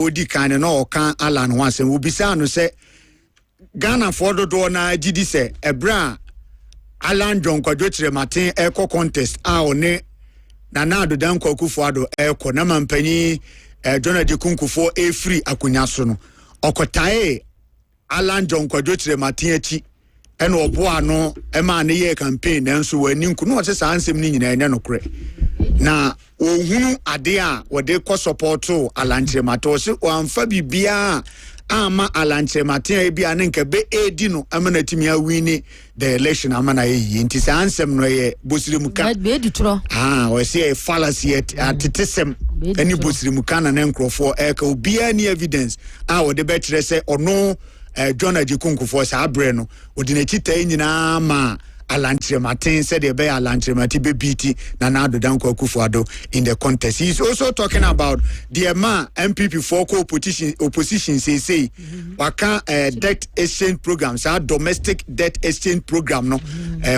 odi kan no kan Alan Wansen wo bisa no se Ghana for do na gidi se ebra Alan John Kwadwokyere Martin eko contest a one Nana Addo Dankwa Akufo-Addo eko na mampani John Adjei Kunkufo free akunya so no okotae Alan John Kwadwokyere Martin achi eno oboa no ema ne ye campaign nanso wani nku no wose saa nsem ni nyina ene no kre na ohunu ade a wode ko support Alan Kyerematen so amfa bibia ama Alan Kyerematen bia ne nka be edi no amana timi a win the election amana ye nti saa nsem no ye bosirimuka be di tro we say fallacy atitesem any bosirimuka na nkrofo eka obia ni evidence a wode be kire se ono John Adjei Kunkufo sa abre no odi na chita nyina ma Alan Kyerematen said the Alan Kyerematen be beat Nana Addo Dankwa Akufo-Addo in the contest. He's also talking about the MPP for opposition say waka debt exchange programs, our domestic debt exchange program no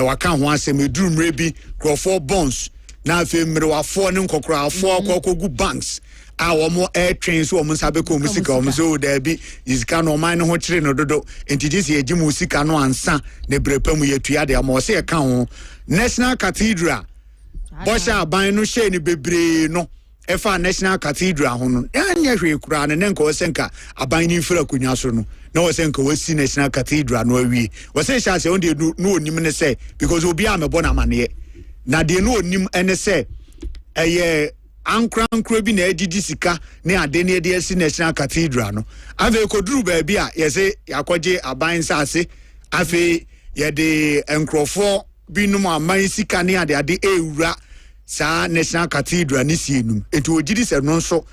waka ho asem eduru mrebi crofo bonds na fe mrewa fo ne nkokora fo kokogu banks our air trains so sabe musika so there be is can no man ho kire no dodo enti je eji musika no ansa ne brepa mu yetua de am se ka ho National Cathedral bosha ban no she ni bebre no efa National Cathedral ho no anya hwe kura ne nka osenka aban ni fira kunya so no na osenka wasi National Cathedral no awie wose sha se on de no onim ne se because obi amebo na mane na de no onim ene se ankra bi na edidi sika ne ade ne de esi National Cathedral no ave koduru ba bi a yese yakoje aban sase ave ye de enkrofo bi no aman sika ne ade ewura sa National Cathedral ni sienum etu ogidi se no nso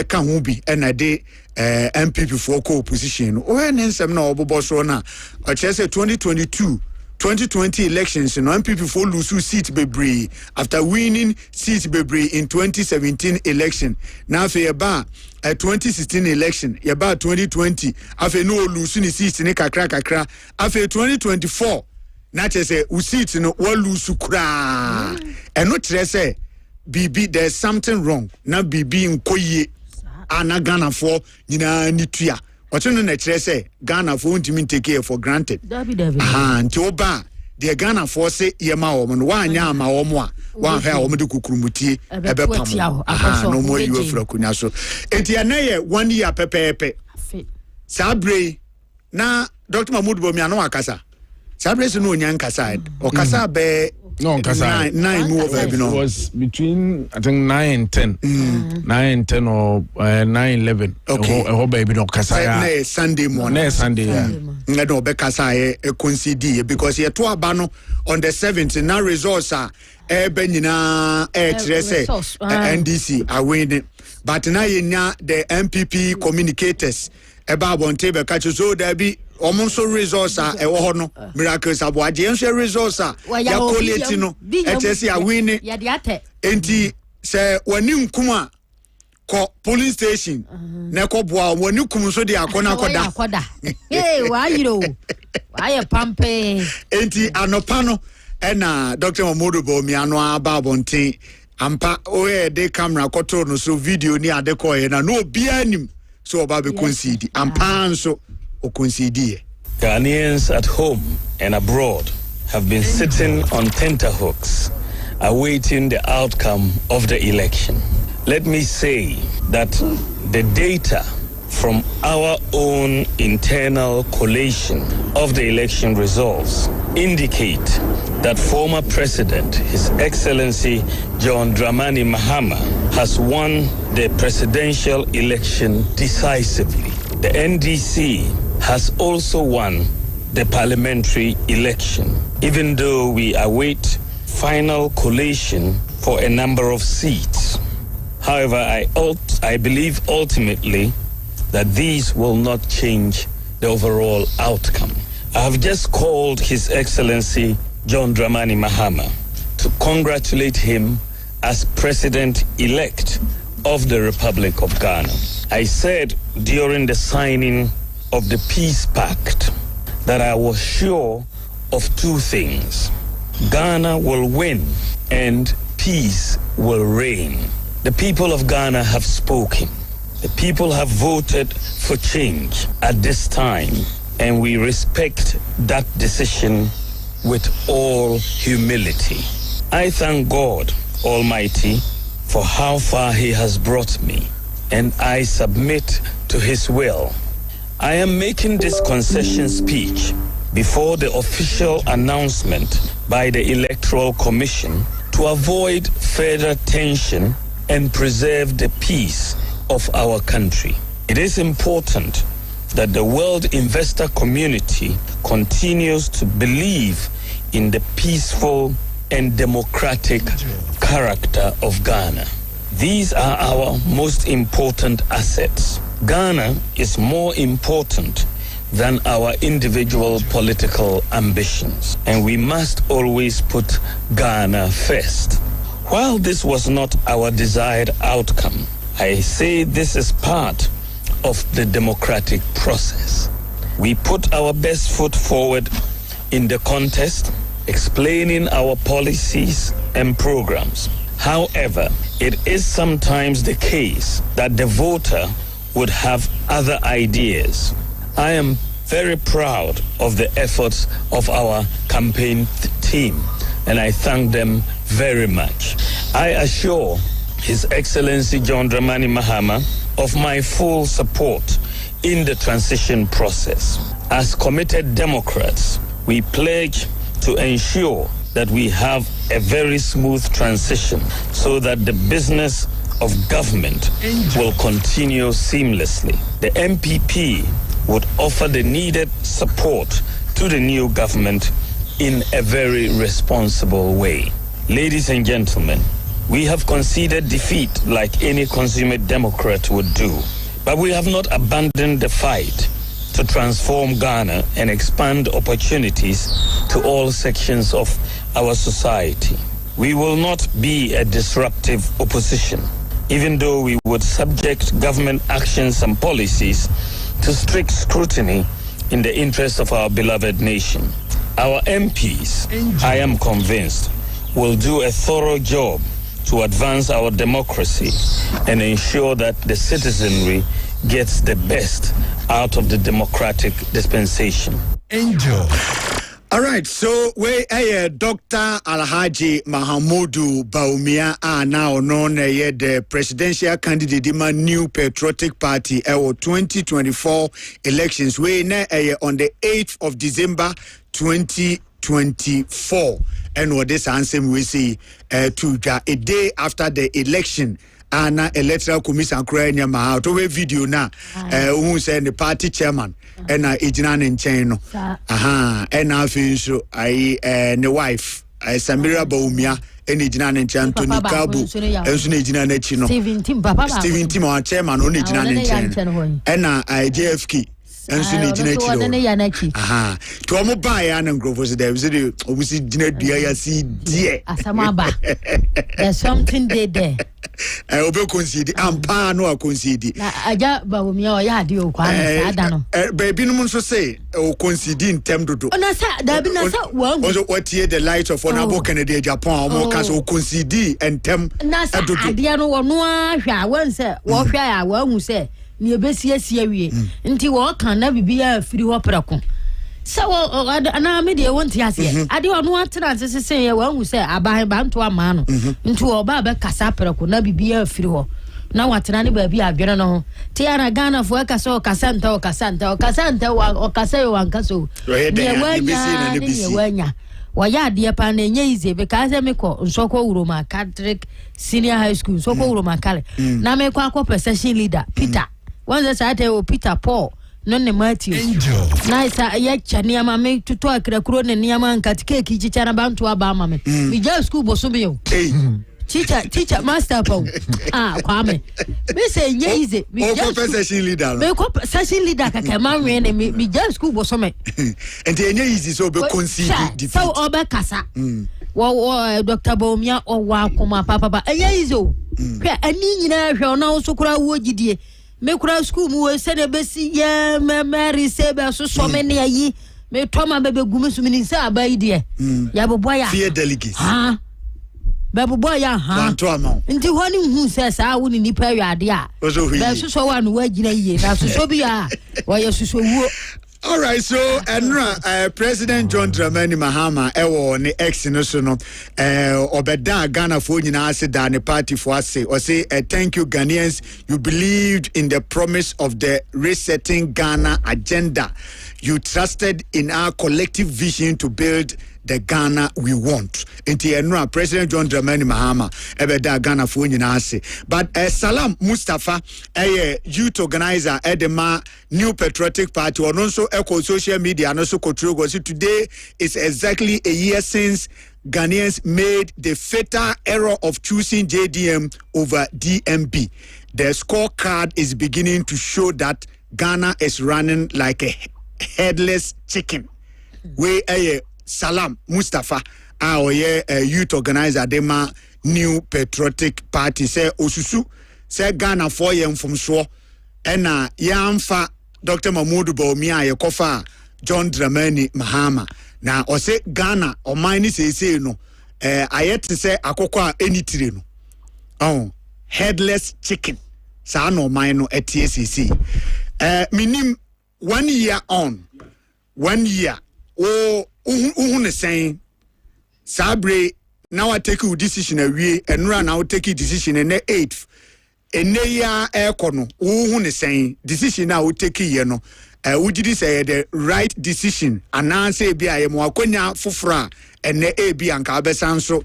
ka ho bi na de MPP for co-opposition o ne nsem na obobo so na o chese 2020 elections, MPP for lose seat bebree after winning seat bebree in 2017 election. Now for yeba 2016 election, yeba 2020 after no lose ni seat ni kakra. After 2024, na say seat no one lose kra. And not say BB there's something wrong. Na BB nkoye ana Ghana for nyina nitua. What you know, say Ghana for won't take care for granted. And Toba, the Ghana for say Yama woman, one yama or more, one hair woman to Kukrumuti, a bepam. No more you for Kunaso. Etiana 1 year pepe. Sabre na Dr. Mahmoud Bomiano Akasa. Sabre is no young Kasad or Kasa be. No, because 9 more it was between I think 9 and 10, 9 and 10 or 9-11. Okay, I hope baby no kasaya. Sunday morning. Sunday, yeah. I don't be kasaya concede because here to abano on the 7th. Now results are benina NDC are winning, but now the MPP communicators about one table catches so there be. Omonso resource ewo no miracles aboaje enso resource ya collate no etesi a win ya de ate enti se wani nkuma ko police station na ko boa wani kum so de akona koda wa yiro wa ye pampe enti anopa no na Dr. Mahmoud Bohyen aba bonten ampa o de camera koto no so video ni ade ko ye na no bia anim so oba be concede ampa so Ghanaians at home and abroad have been sitting on tenterhooks, awaiting the outcome of the election. Let me say that the data from our own internal collation of the election results indicate that former President, His Excellency John Dramani Mahama, has won the presidential election decisively. The NDC has also won the parliamentary election, even though we await final collation for a number of seats. However, I believe ultimately that these will not change the overall outcome. I have just called His Excellency John Dramani Mahama to congratulate him as President-elect of the Republic of Ghana. I said during the signing of the Peace Pact that I was sure of two things. Ghana will win and peace will reign. The people of Ghana have spoken. The people have voted for change at this time, and we respect that decision with all humility. I thank God Almighty for how far He has brought me, and I submit to His will. I am making this concession speech before the official announcement by the Electoral Commission to avoid further tension and preserve the peace of our country. It is important that the world investor community continues to believe in the peaceful and democratic character of Ghana. These are our most important assets. Ghana is more important than our individual political ambitions, and we must always put Ghana first. While this was not our desired outcome, I say this is part of the democratic process. We put our best foot forward in the contest, explaining our policies and programs. However, it is sometimes the case that the voter would have other ideas. I am very proud of the efforts of our campaign team, and I thank them very much. I assure His Excellency John Dramani Mahama of my full support in the transition process. As committed Democrats, we pledge to ensure that we have a very smooth transition so that the business of government will continue seamlessly. The MPP would offer the needed support to the new government in a very responsible way. Ladies and gentlemen, we have conceded defeat like any consummate Democrat would do, but we have not abandoned the fight to transform Ghana and expand opportunities to all sections of our society. We will not be a disruptive opposition, even though we would subject government actions and policies to strict scrutiny in the interest of our beloved nation. Our MPs, I am convinced, will do a thorough job to advance our democracy and ensure that the citizenry gets the best out of the democratic dispensation. Enjoy. All right, so we Dr. Alhaji Mahamudu Bawumia are now known as the presidential candidate in my new patriotic party our 2024 elections. We on the 8th of December 2024. And what this answer we see to a day after the election. Ana electoral commission kranya ma to we video na who say the party chairman and ejina ne nchen no aha and afi so ai ne wife Samira Bawumia and ejina ne nchen Anthony Kabu enso ne ejina na chi no Steven Tim our chairman on ejina ne nchen and JFK enso ne ejina chi no aha to omo ba ya na ngrofo se there we obusi ejina dua ya si die asamaba there's something there obe concede ampa no concede na aja Bawumia o ya de o kwa na ada no baby no so say o concede in term dodo ona sa da bi na sa wa also what here the light of honorable Kennedy Japan o ka so concede and term dodo ade no wo no ahwa wan say wo hwa ya wa hu say ni ebesiesie wie nti wo kan na bibia firi ho prako so ana me de won't ase ade ono atena sese ye wa hu say aban ba nto ama no nti wo ba be kasa prako na bibia firi ho na watena ne ba bi adwene no ho te ara Ghana fo ka so kasa nta o kasa yo wanka so ne wanya wa ya de pa na enye ize be ka se me ko nsoko uroma Catholic Senior High School nsoko uroma kale na me kwa ko session leader Peter wanza sa ate o Peter Paul no ne Matthew na isa ya chania ma me tuto akra kuro ne niama nkatike kichicha na bantu aba ma me mi ja school boso be yo teacher master Paul Kwame me say nyeize mi ja session leader me ko session leader kaka ma we ne mi ja school boso me enti nyeize so be concede defeat so oba kasa wo Dr. Bawumia o wa akoma papa nyeize o hwe ani nyina hwe ona wo sokura wo gidie me kura school mu we se de besi ye me receive so many ayi me toma bebe gumu so mini se abayi de ya bobo ya fear delegates babu boy ya ha nti honi hu se sa wo ni nipa awade a ba suso wa no wagina yie na suso bi a wo ye suso wuo. All right, so President John Dramani Mahama ewo ne ex no so no obeda Ghana fo nyina ase da ne party fo ase or say thank you Ghanaians, you believed in the promise of the resetting Ghana agenda. You trusted in our collective vision to build the Ghana we want. Inti enra President John Dramani Mahama ebeda Ghana fo nyina ase. But Salam Mustafa youth organizer edema New Patriotic Party or also echo social media and also control. So today is exactly a year since Ghanaians made the fatal error of choosing JDM over DMB. The scorecard is beginning to show that Ghana is running like a headless chicken. We Salam Mustafa our youth organizer dema New Patriotic Party say osusu say Ghana for yem from so ena yamfa Dr. Mahmoud Bawumia yekofa John Dramani Mahama na ose Ghana o mine say no ayet say akokwa enitire no headless chicken sa no mine no TSCC minim 1 year on 1 year uhun saying sabre now I take a decision awie enra now take a decision in the 8th eneya ekono uhun saying decision now take ye no would you say the right decision and say bia ye mo akonya fofora ene ebi anka abesan so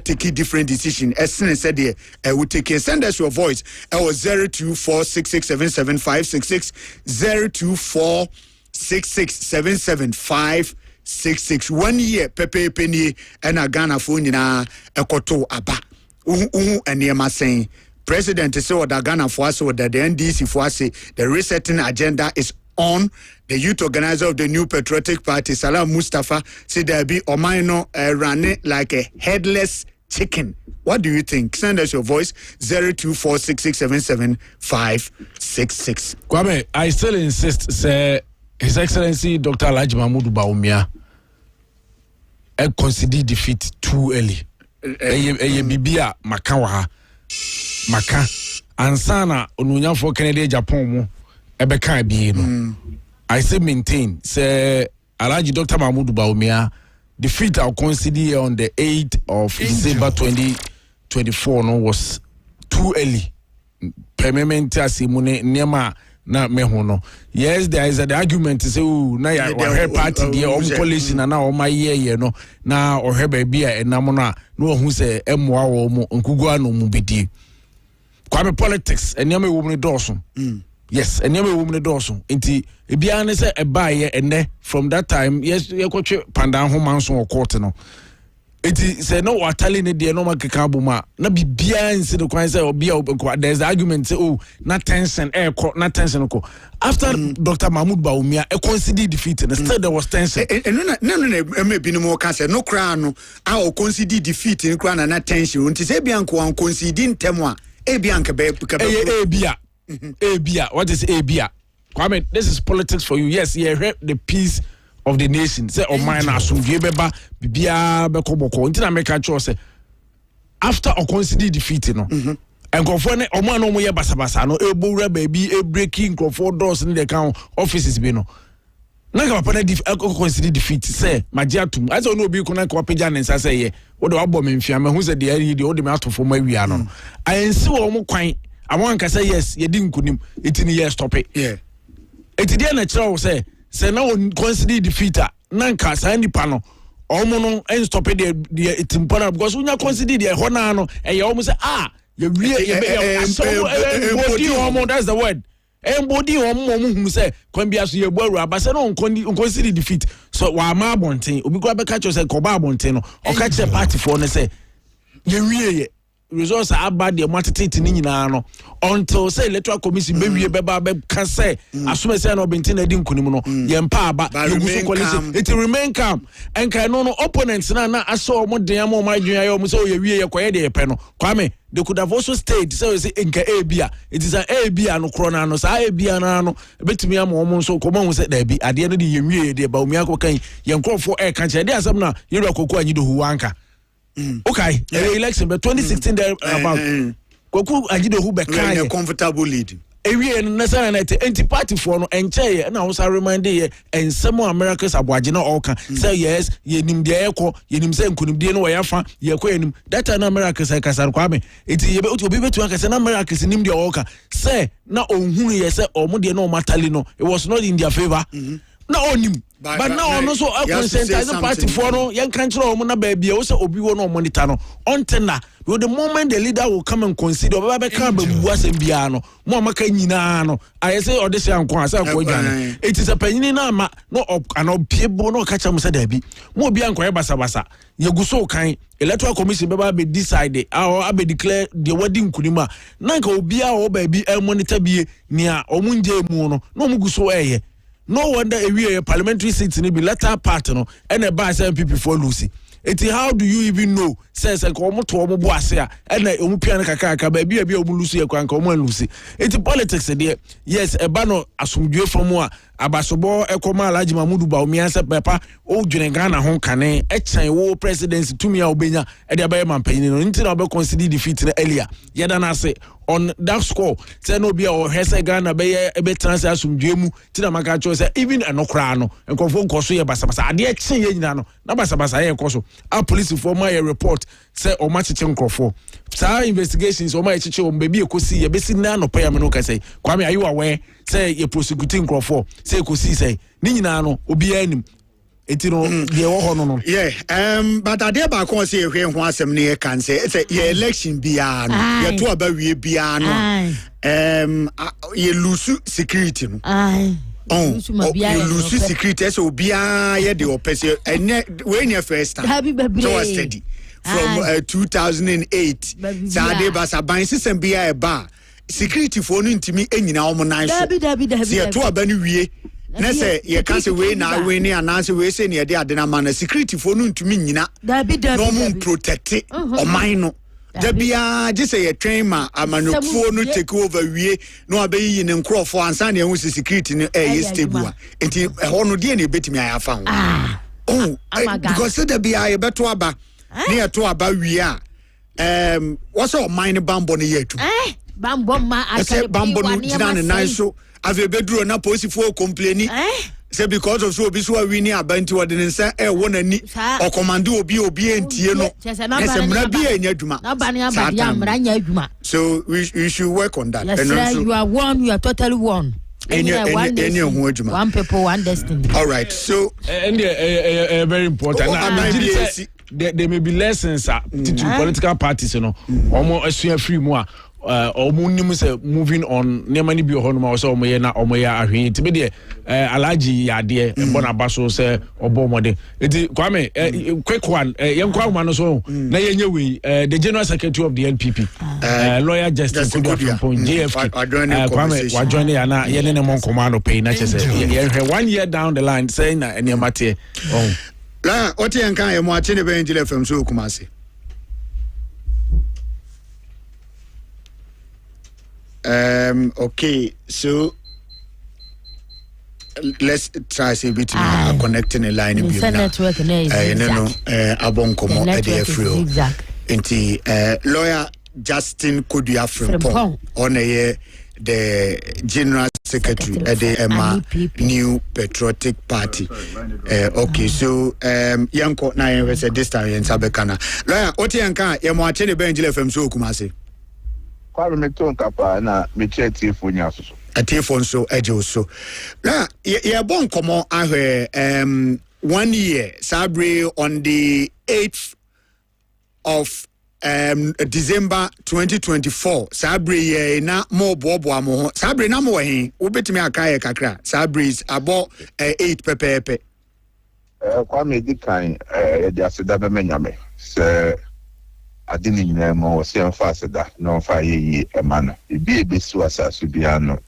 take different decision esene said there would take send us your voice was 0246677566 0246677566 1 year pepe penny and a Ghana phone in a koto aba and near saying President is so that Ghana for us so that the NDC for us the resetting agenda is on. The youth organizer of the New Patriotic Party, Salam Mustafa, said there be Omaino running like a headless chicken. What do you think? Send us your voice 0246677566. Kwame, I still insist, say His Excellency Dr. Alhaji Mahmoud Bawumia conceded defeat too early. Bibia maka maka ansana onunya for Canada Japan mu ebeka bi no. I say maintain say Alhaji Dr. Mahmoud Bawumia defeat our conceded on the 8th of December 2024 no was too early. Permanent asimune niema na meho no. Yes, there is the argument to say na ya party the coalition and now my year no na or her baby e nam no no hu say emwa wo mu nkugua no mu bidi. Kwame politics eniam e wo mu doso. Yes, eniam e wo mu doso. Nti ebia ne say e ba ye ene from that time yes ye kwotwe pandan ho manso court no. Iti say no watali ne de no makeka boma na bibia nsi de kwan say obia there's the argument say na tension na tension ko after Dr. Mahmoud Bawumia conceded defeat and still there was tension no maybe no more can say no cry no a conceded defeat in cry na tension unti say bia nko conceding temwa bia nka be bia what is bia Kwame, this is politics for you. Yes, you heard the peace of the nation. Say, oh, mine, asumdie beba, bibia beko boko. Until I make a choice. After a considered defeat, you know, and conform, oh, man, no more basabasa, no, elbow baby, a breaking, for doors in the account offices, bino. Naga papa consider defeat. Say, my dear, I don't know, be connect Wapijan and say, what the album in Fiamma, who's at the area, the old master for my wiano. I ensure more quite. I want to say yes, you didn't couldn't it in a year stop it. Yeah. It's the natural say no consider defeater. Nanka Sandy Pano. Omono and stop it the it's important because when you consider the honano and you almost say you really that's the word. Embody omo who say can be as you boy but say no consider defeat. So wa ma bonten obi go be catch you say koba bonten no or catch a party for no say you really results are bad the matete ni nyina no until say electoral commission be wie beba be can say assume say no bentin na di nkunim no ye mpa aba you coalition it remain calm and can no opponents na aso mo den am ma dwen ayo mo say ye wie ye koye de pe no Kwame they could have also stayed say nka abia it is an abia no krona no say abia na no betimi am mo so ko mo say da bi ade no de ye wie de ba omi akokan ye nkrofo e kan che de asem na ye rekoko anyi do huwanka Okay, election but 2016 there about Kwaku Adjei Bohyen a comfortable lead. Ewie no na na anti party for no enche na wo sa remind ye ensemo Americans aboaje na all kan say yes yenim de ekọ yenim say nkunimde no yafa yekọ yenim that na Americans say kasar Kwame enti ye be obi betu aka say na Americans nim de all kan say na onhunu ye say omo de na o matali no it was not in their favor na onim but now on also a consent party for no yan kan kire omo na ba bia wo say obi wo no monitor no ontena the moment the leader will come and consider baba can be buasem bia no mo maka nyina no I say odese anko asa ko dwane it is a panyin na ma no an obiebo no ka cha mo say da bi mo obi anko ye basa yeguso kan electoral commission baba be decide or be declare the wedding kunima na ka obi a o ba bi monitor bie nia omunje mu no mo guso eye no wonder a parliamentary seat ni be latter part no and a by MPP for Lucy. How do you even know? Says a common to omo boase and a umupiana kaka baby omu lucy a common lucy. It's politics there. Yes, a bano asumdue from moi abasobo ekoma alaji mamudu ba omiansa pepa o dwenegana ho kane echan wo presidency tumi a obenya e de abaye mampanyin no nti na obe consider defeat na earlier yeda na say on that score say no be o hese Ghana be ebe transfer asumdue mu ti na maka cho say even enokra no enkonfo nkoso ye basabasa ade e chen ye nyina no na basabasa ye enkoso a police for my report say o ma chiche nkrofo sa investigations o ma chiche o baby ekosi ye besi na no pa ya me no ka say Kwame are you aware say ye prosecuting nkrofo say ekosi say ni nyina no obi anim etino ye wo ho no yeah but ade ba kon say ehwe ho asem ne kan say ye election bia no ye to abawie bia no ye lose security no you lose security so bia ye de opese ene when your first time so was steady from 2008 sade basa ban system bia e ba security for no ntimi enyina omo nan so se to aba ni wie na say ye can say we na we ni ananse we say ne de ade na man security for no ntimi nyina no mo protect o man no da bia je say ye train ma amanofo no take over wie no abayi ne nkrofo ansa na ehun security no ye stable enti ho no de na betimi ayafa ho because da bia ye beto aba ne to aba wie a what's all mine bambo ne ye tu bambo ma akare bambo no jina ne nan so ave beduro na posifo complaini say because of so obi so wini abanti wode ne nsa wonani o command obi entie no ese mra bia enya adwuma na ba ne aba ya mra nya adwuma so we should work on that and also you are one, you are totally one. One people, one destiny. All right, so and very important. There may be lessons to political parties, you know, almost a free more. Moving on nemani bi ho no ma so omoye na omoye ahwe ti be de alaji yade mbona baso se obomode eti Kwame quick one yenkwa ma no so na yenye we the general secretary of the NPP lawyer Justice Kudwafo JFK Kwame wa join ya na ye ne mon command pay na chese ye 1 year down the line saying na ene mate la oti enkan ye mo ache ne be ngile fam so kumase okay, so let's try say bit connecting a line in network abon komo edefrio enti lawyer Justin Kudwafo on the general secretary at the New Patriotic Party. Okay, so yanko na yen say this time yen sabekana lawyer oti yanka ye mo ache ne benjile fam so kumase Kwame meton kapa na meche tiefo nya so atiefo nso eje so na ye bon komo ahwe 1 year sabre on the 8th of December 2024 sabre ye na mo bobo amo sabre na mo he obetimi akaye kakra sabre is about 8 pepepe Kwame dikan de aseda be menyame se adini nyina mo wose amfa aseda no mfa yeyi emano ibi ebesu asasu bia no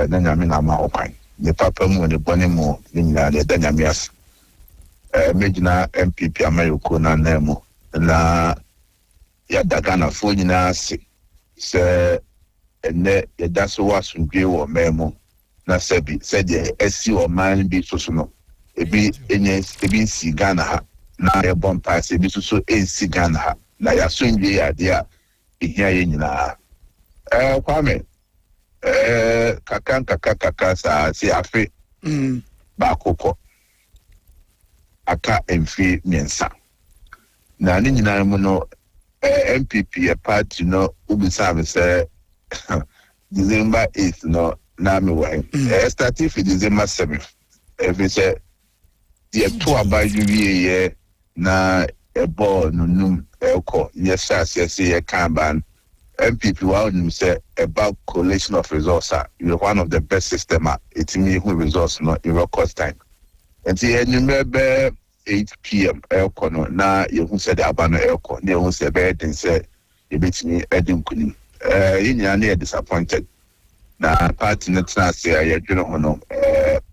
na nyame na ma okwan ne papa mu ne bone mu ne nyina de da nyame as mejina MPP amayoko na nemo na ya daga na fo nyina se ene ya daso wasundwe wo memo na sebi se de esi o man bi soso no ebi enye ebi si Ghana ha na ye bon pass bi so ensi Ghana ha na ya so ndwe ade a ehia ye nyina Kwame kaka sa si afi ba kokko aka emfi miensa na ni nyina mu no MPP party no ubisa me say December 8th no na me why starting for December 7th every say the two about you na a ball no num elko yes ye can ban MPP wow say about collation of resources you're one of the best system it me who resource no in record time and see you remember 8 p.m. elko no na you who said abano elko ne who say bed and say you bet me edim kunim you disappointed na party na say you know no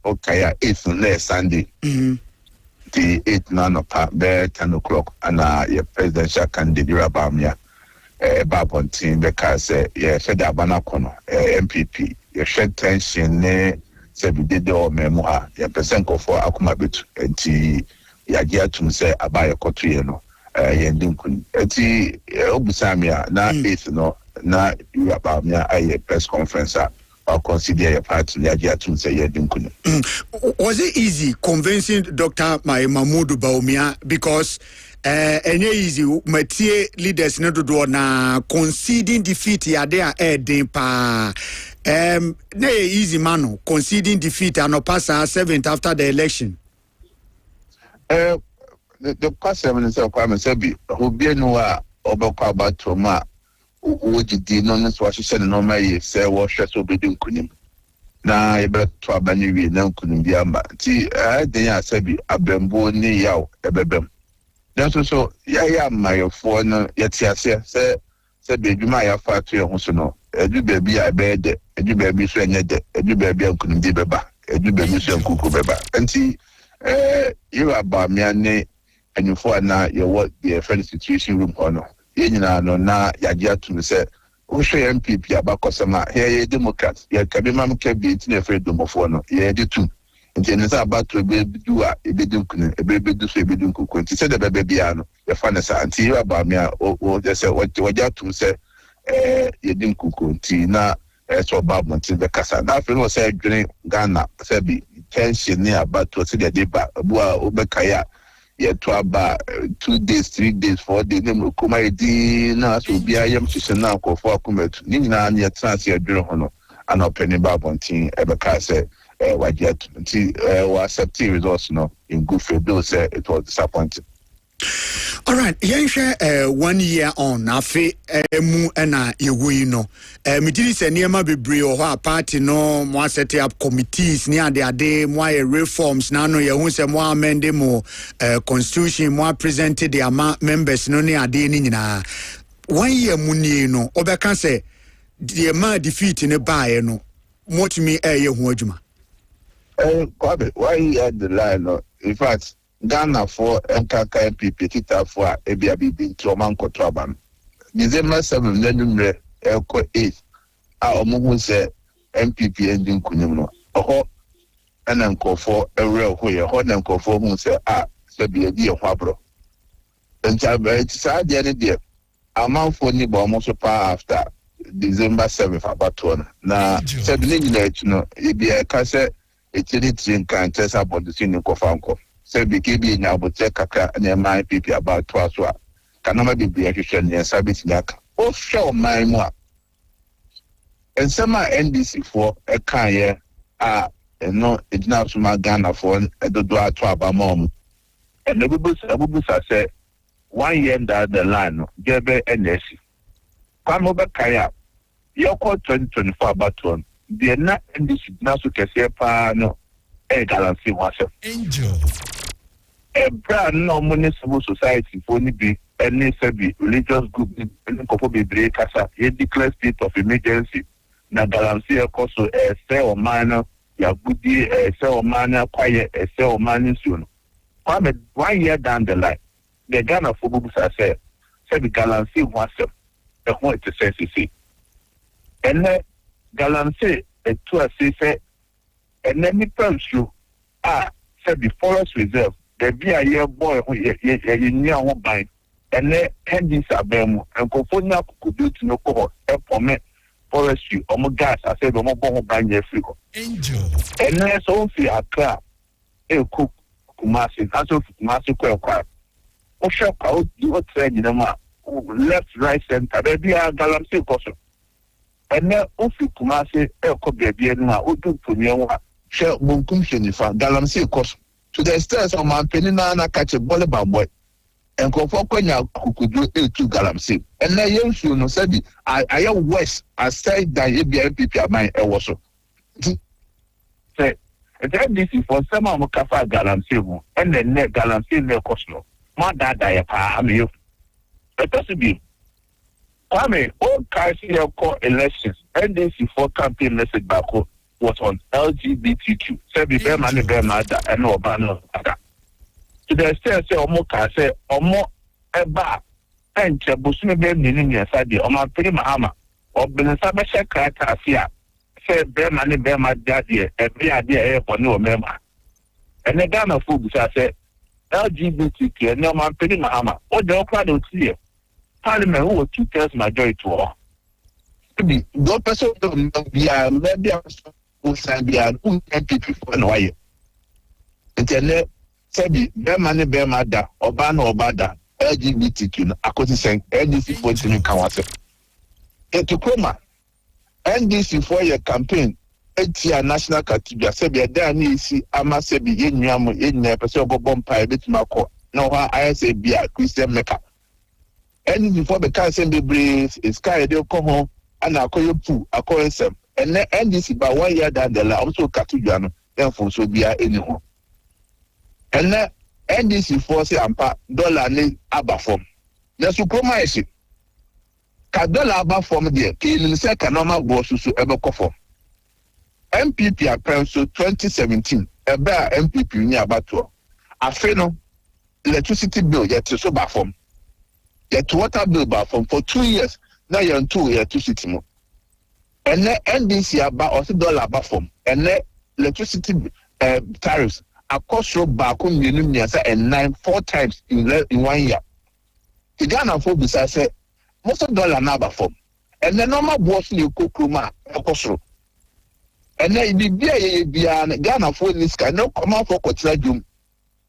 okay 8th na Sunday the 8th na no pa be 10 o'clock and your presidential candidate Rabamia Babontin because yeah said abana kono MPP you shed tension ne say we did the memoir your percent for akuma bit enti ya gia tum say abaye koto ye no yendin kun enti obusamia na 8th no na Rabamia aye press conference or consider your party to say was it easy convincing Dr. Mahmoud Bawumia because any easy Matie leaders no do na conceding defeat ya there pa na easy man conceding defeat and pass 7th after the election the question is Kwame Sebi who be no obekwa batoma would di no so ahye no mai say wo hwe so bedin kunim na yebeto abanye wi na kunim bi amba ti den ya sabi abembo ni yaw ebebem dan so ya mayofo no yeti ase se be dwuma ya fa to ye ho so no edu ba bi a be de edu ba bi so enye de edu ba bi kunim di beba edu ba bi so nkuku beba nti you aba me ane anyufo na ye what the friend situation room hono yenyina no na yagia to say wo hwe MPP abakosema ye Democrats ye kabima mkabit na fe domofo no ye de tu nti ne sa abato be du a ebedin kunu ebedu so ebedin kuku nti se de bebe bia no ye fa ne sa nti ye aba me a o de se wagia to say ye dim kuku nti na so babo nti be kasa na fe no say dwene Ghana say bi tension ni abato se de deba bu a obekaya yet to about 2 days, 3 days, 4 days, name kuma edi na so bia yam sisi na akofo akumetu ni nyina na yetranse adwere ho no ana openi babontin ebeka say wajet nti we accept results no in good faith though say it was disappointing. All right, yenhwe 1 year on afi mu na yewu no me diri se niema bebre o ho party no mo set up committees ni ade mo reforms na no ye hu se mo amend mo constitution mo presented the members no ni ade ni nyina 1 year mu ni no obeka se the ma defeat ne bae no motimi ye hu adwuma Kwame, why you had the line no in fact Ghana for MKK MPP kita for ebia bibi troman kotraban December 7 nanumre elko 8 a omuhu se MPP ending kunim no oho ena nkofo ewre ho ye ho na nkofo hu se se bi edi ho abro nta ba ti sa de ne de amanfo ni ba omo so pa after December 7 abato na se bi ni nyina etu no ebia ka se etiri tin kan tesa bodisi ni kofanko se bi kebi nya abote kaka na mai pipi about to aso kanama bibia hwehwe ne sabit nyaka o show mai mu a ensema NDC for e kan ye no ejina so ma Ghana for edodo ato abamom and abubusa say 1 year down the line no gebe NSC kwamo be kaya yoko 2024 about one the na NDC na so kese pa no e galansi wase angel brand no municipal society for ni be any sabi religious group ni kopo bebre kasa ye declare state of emergency na galansi e koso se o man ya budi se o man kwaye se o man suno kwame 1 year down the line the Ghana for bubusa say the galansi wase e ho it say and galansi to say and then me tell you say the forest reserve the be a year boy ye near one by and then pending sabem and Cofonia could do to no cohort for forestry or more gas. I said, more bomb by your figo. And then so fear a crap. A cook Kumasi, also Kumasi Quack. Or shop out, you would say, you know, left, right, center, there be a galamsey person. And then Ofi Kumasi, El Kobe, now, who do to me one. Shell Bunkum if I galamsey cost. To the stairs of my penina catch a volleyball boy. And go for Quenya who could do two galamsey. And then you know, said, I am West, I said that you be a PP at my also. Say, and this is for some of Kafa galamsey, and then net galamsey no cost no. My dad, I am you. Let us be. Kwame, all Kaiser call elections, and this is for campaign message back was on LGBTQ. Say be bear money, bear mother, and no banner. To the extent say Omo say Omo eba and Chabusme be meaning inside the Oma Pretty Mahama or Benesabasha Kratia. Say bear money, bear my daddy, every idea for no member. And the Ghana food say LGBTQ and no man Pretty Mahama. Or the Okra don't see it. Parliament who was 2/3 majority to all. To be no person be a maybe who can be an MPP for no way. Internet said bear money, bear mother, or ban or bada, LGBTQ, according to NDC for the Kawase. And to Kroma, NDC for your campaign, ATR National Cathedral, said be there, and see, I must say, be in Yamu, in the episode of Bompire, bit Marco. No, I say, be a Christian maker. And before the council be brave, it's carried your come home, and I call you poo, I call him. And then NDC by 1 year down the line, also Cathedral, therefore, so be a anyone. And then NDC force ampa dollar ni abafom. The supremacy. Ka dollar abafom there. Ki say kanoma go susu ebe kofom. MPP appenso 2017. Ebe MPP ni abato. Afe no electricity bill yet so bafom. Yet water bill bafom for 2 years. Now you're on 2 electricity mo. And then NDC aba also dollar abafom. And then electricity tariffs. Across road back on the and 4 times in 1 year. The Ghana folk say most of dollar number form. And the normal boss you cook across road. And then it be a Ghana folk this guy no come out for Cotrajum.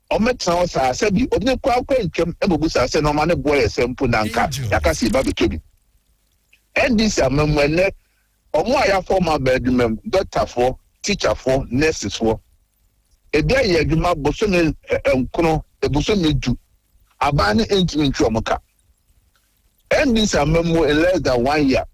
Or met sounds I said the only quack came Ebusa said no man boy a simple nanka, Yakasi Baby. And this a member or more former bedroom, doctor for, teacher for, nurses for. A day ya juma bosone enkono e bosone du abane entimi ntwomoka and this amemo in less than 1 year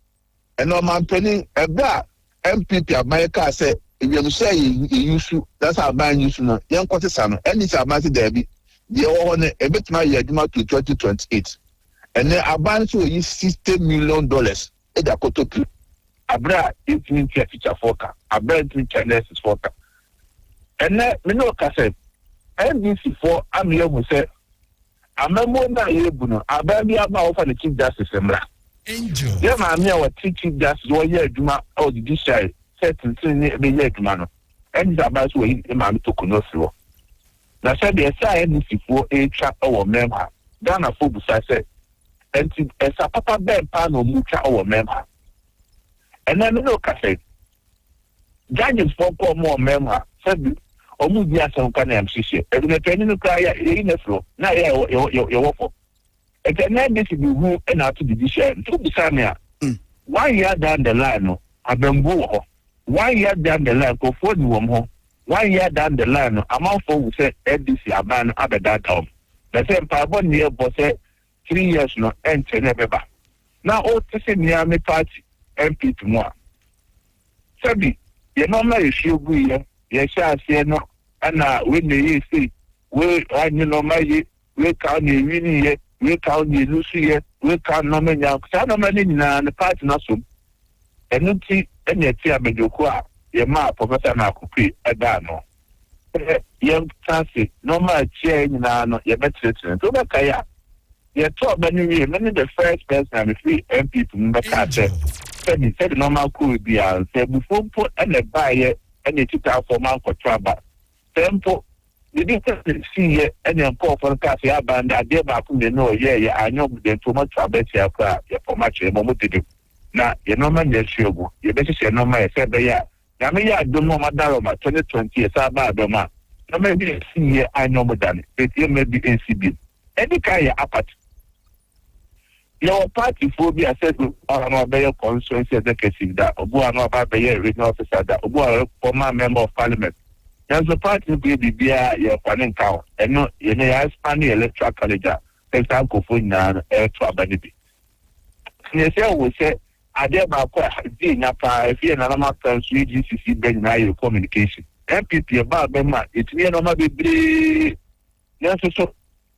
and no man penny e bra MPP America say if you say you use that's how ban use no yen kwotesa no and this amati there be the one e betima ya juma to 2028 and then abane so yi $60 million e da kotopi abra entimi teacher foka abra entimi nurses foka. And then, me know, Cassette, NDC for Amia will say, I'm a more than able, I barely about for the Chief Justice. Yeah, my mere teaching justice 1 year, Juma, or the judiciary, certain thing, a year, man. And the about way, a man took no floor. Now, said the NDC for a trap or member, Ghana for beside said, and as a papa bed pan or mucha or member. And then, me know, Cassette, judges for more member, said, Omu dia some kind of MCC. And the training to cry in the floor. Now, you're awful. And then this is who and out to the judiciary. To be Samia, 1 year down the line, I've been go. 1 year down the line, go for the woman. 1 year down the line, amount for who said NDC a ban at that time. The same Pabon near boss 3 years no enter never. Now, all to say near me party MP to more. Sabi, you know, my issue be here. Yes, I say no. And when they say, we you know my we can't win here, we can't lose here, we can't no many young. So no many in the party not so. And you see, and you see a mediocre, your map, Professor Nakupi, a dano. Young Chancy, no more change now, your better to the Kaya. You talk many the first person I'm free MP to Mbaka said normal could be said before put and a buyer and a tutor for Manco Traba. Tempo the difference see any call for the cafe band at the back no yeah I know the too much about your much moment to do. Now you know man yes you better say no my said yeah. Now me I don't know my daroma 2020 is about doma. No maybe see I know more than it may be NCB. Any kind of apart. Your party phobia said no better constituency executive that Obu no about the regional officer that Obu former member of parliament. There's a party be the your planning cow, and no, you may expand the electoral college. There's a cophone air to abanity. Yes, I will say, I dare my if you're an amateur GCC Ben your communication. MPP about them, it's near no be yes, so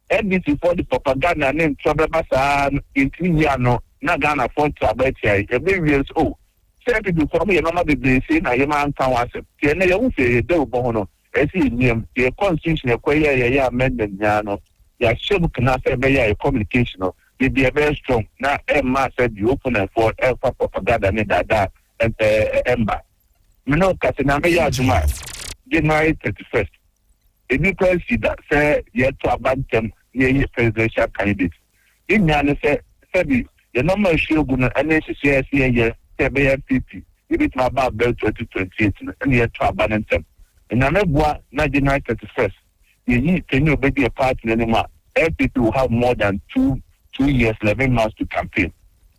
NBC for the propaganda name Trouble Basan in Tiniano, Nagana for Trabetia, a million years old. Certain people for me, no matter the same, I am on town. I won't say, Del Bono, as he named the constitution acquire amendment, Yano. Ya show cannot say a communication. They be very strong. Now, Emma said you open for Alpha propaganda and that and Ember. No, Catanamaya Juma, January 31st. A new president said, yet to abandon near presidential candidates. In Yana said, Fabi, the number show good and necessary here. MPP, it my about 2028 and yet to abandon them. And I'm not 1931st. You need to know maybe a party anymore. MPP will have more than 2 years, 11 months to campaign.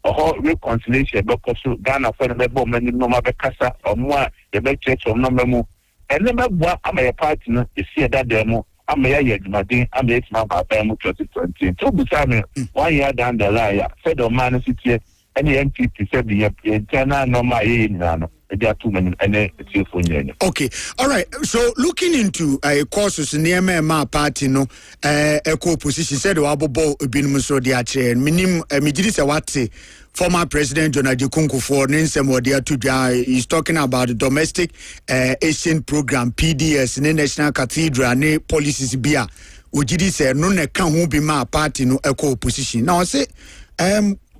A whole reconciliation because Ghana for the member many no Casa or more the best church of no memo. And remember what I'm a partner is here that demo. I'm a year, my day, I'm a my papa 2020. So beside 1 year down the line, said on man city. Any MPP said the internal normal there are too many and okay, all right. So looking into courses near my party, no, a co-position said Wabo Binum so the chair, minim Mijis Awati, former President John Ajikunku for Ninsem or dear to is talking about the domestic Asian program, PDS, in the National Cathedral, ne policies beer. Ujidi said no ne can be my party no a co-position. Now I say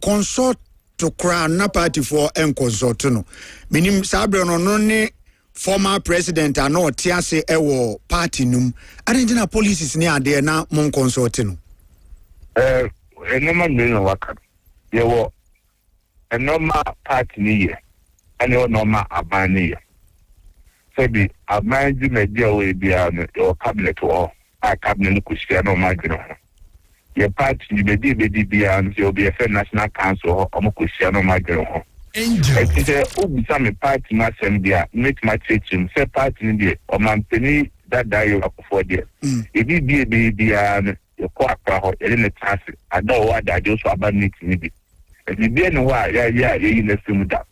consort to crown na party for consort no. Minim sabre no ne former president and no tiase ewo party num. Arena policies near there na mon consort no. Normal no waka. Yewo a normal party ni and your normal abani. Sabi abani media we be your cabinet or a cabinet kushia margin. Your party you be and you'll be a national council or Mokusiano Magro. It is a party massembly, make my teaching, say party in the or Mampini that die for there. If you be a baby and your quarter or any task, I don't want that just about meeting. If you didn't why, yeah, in the film that.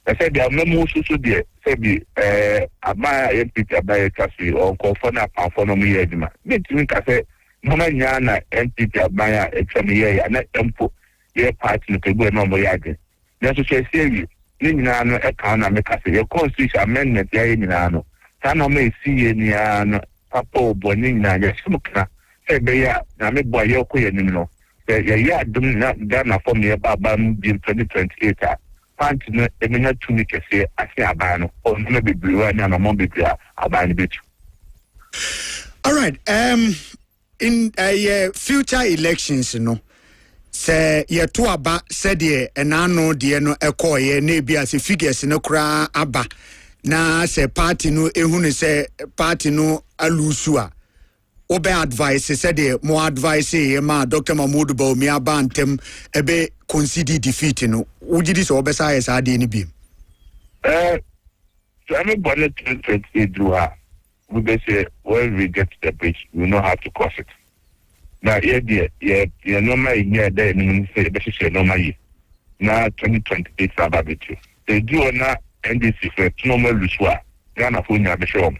I said there are no more so there, say be a my MPP by a cafe or call for that for no me. Meeting cafe. Mama nyana MPP abaya etwamiye ya na empo ye party no kegu no mo yage na so say you ni nyina no e kan na make say ye constitution amendment ya ye nyina no ta no me si ye nia no papa obo ni nyina ya simukra e be ya na me boy ye ko ye nim no ye ya dum na Ghana form ye baba mu bi 2028 party no e me na tumi kese ase abaya no o no be biwa na no mo be biwa abaya ni betu. All right, in future elections, no, say ye to aba said ye and I know the no echo ye nebi as figures no cra aba na say party no ehunu say party no alusua obe advice said ye more advice ye ma Dr. Mahmoud Bawumia abantem ebe concede defeat no would this obesa yes ade ni bi so I'm born 2028 do we be say when we get to the bridge, we know how to cross it. Now, yeah, normal year there, meaning say, especially normal year. Now, 2028 about it. They do not NDC for normal Luswa, Ghana for Nabishom.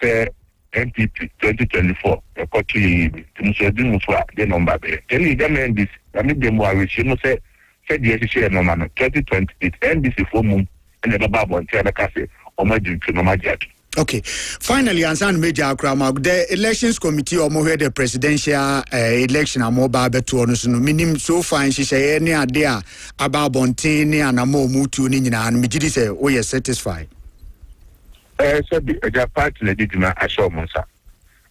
Say, MPP 2024, a country, to Muslim Muswa, the number there. Then you don't NDC, I mean, the more which you say the SHA no man, 2028, NDC for moon, and the Babu and Tiana or my drink to no magic. Okay. Finally, Ansan Major Akrama, the elections committee or more the presidential election are more to honors. Minim so fine, she say any idea about Bontini and a more mutu nina and Mijidi say, oh, yes, satisfied. So the party did not assure Monsa.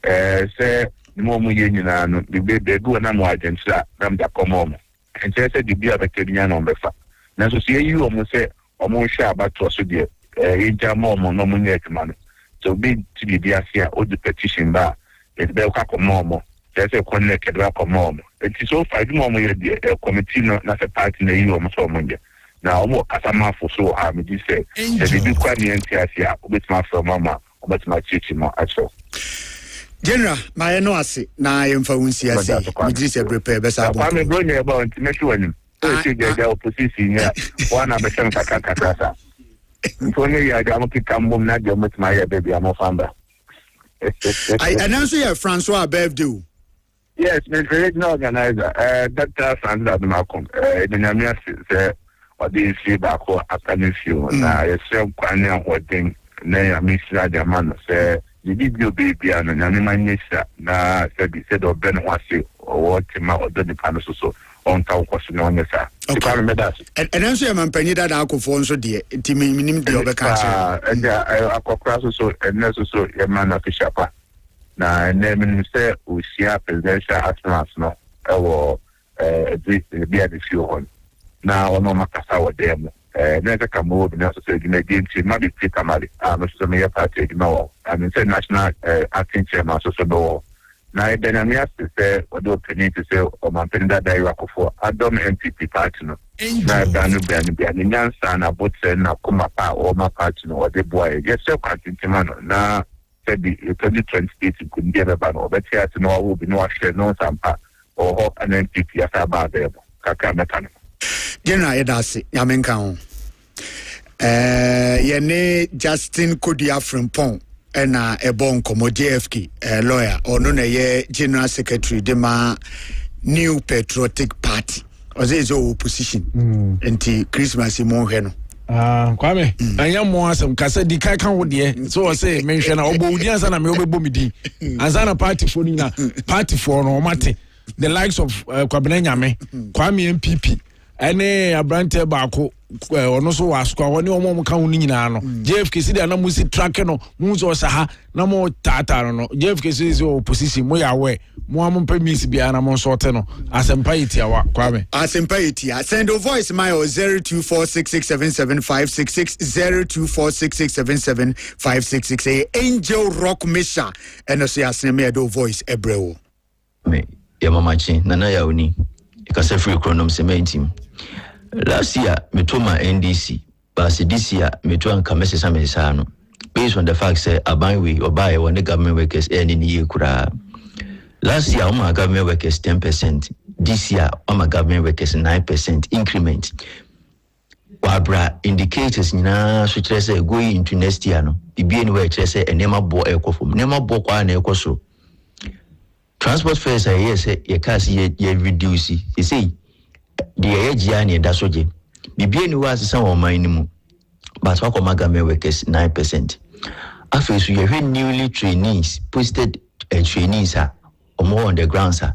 say the moment you know the baby go na mo agency nam da come and say the be a Kenya no befa na so see you almost say almost share about to so there inja mo no mo net man so be to the dia here all the petition ba it be ka come say connect ba come it is so fight mo the committee no na party na you almost so mo na omo kasama for so me dis say the big Kwame Adjei obet ma from mama obet ma chichi mo aso General my no ase na yemfa wunsi ase me dis say prepare be sa bon Kwame bro nya ba ntime shi wanim say the opposition ya wana be sem kaka sa ntoni ya ga mo kikambom na de obet ma ya baby am famba I announce your Francois birthday. Yes, the regional organizer Dr. Francois Ademakom the nyamia say the see back after this few. Now, a self quania or thing, nay, a Mr. Diamond say, the video baby and an animal na said of Ben Wasi or what him out the panel so on top question on the side. And answer your man penny that I could phone so dear, Timmy minimum the other country. And I cross so and necessary a man of the shopper. Now, and then say, we see a presidential astronauts no, or this be at the few one. Now, no makasa wa dem. Neza kamo na so say the game team maybe Peter Mali. So me party no. And say national acting chairman so no. Now Benamia say what do you to say o man penda dai wakofo Adom MPP party no. Na danu be na nyansa na botse na kuma pa o ma party no the boy. Yes so acting chairman na say the 2028 could be a ban or but here to know will be no share no sampa or an MPP after there. Kaka mekan. General Edasi, Yamenka. Yene Justin Kodia Frimpong, and a bon como JFK, a lawyer, or no, a general secretary, de ma new patriotic party, or there is opposition until Christmas in Monheno. Kwame, I am more some Casa di Kakan would ye, so I say, mention Obudians and Amobomidi, as an party for Nina, party for no mate, the likes of Kwame Kwame MPP. Ene abrante baako ono so wasko woni omo ka woni nyina no JFK si de na musi track no muzo saha na mo tata no JFK si opposition mo ya we mo am permis bia na mo sort no asempa yitia wa Kwame asempa yitia send a voice my 0246677566 0246677566 Angel Rock Misha and so aseme do voice ebrewo me ya mama chi nana ya oni ikase free chronom sementim. Last year, me told my NDC, but this year, me told an kamese mesano. Based on the fact that Abanwe or buy when the government workers earning year kura. Last year, all my government workers 10%. This year, all my government workers 9% increment. Wabra indicators na so say going into next year no. Bibi anywhere say a nema bo ekofom. Nema bo kwa na ekoso. Transport fares are yes, ye cast ye reduce. You see. The Ajiani Dasoje. Bibian was some of my name, but Wakomagame workers 9%. After you have newly trainees, posted trainees or more on the ground, sir.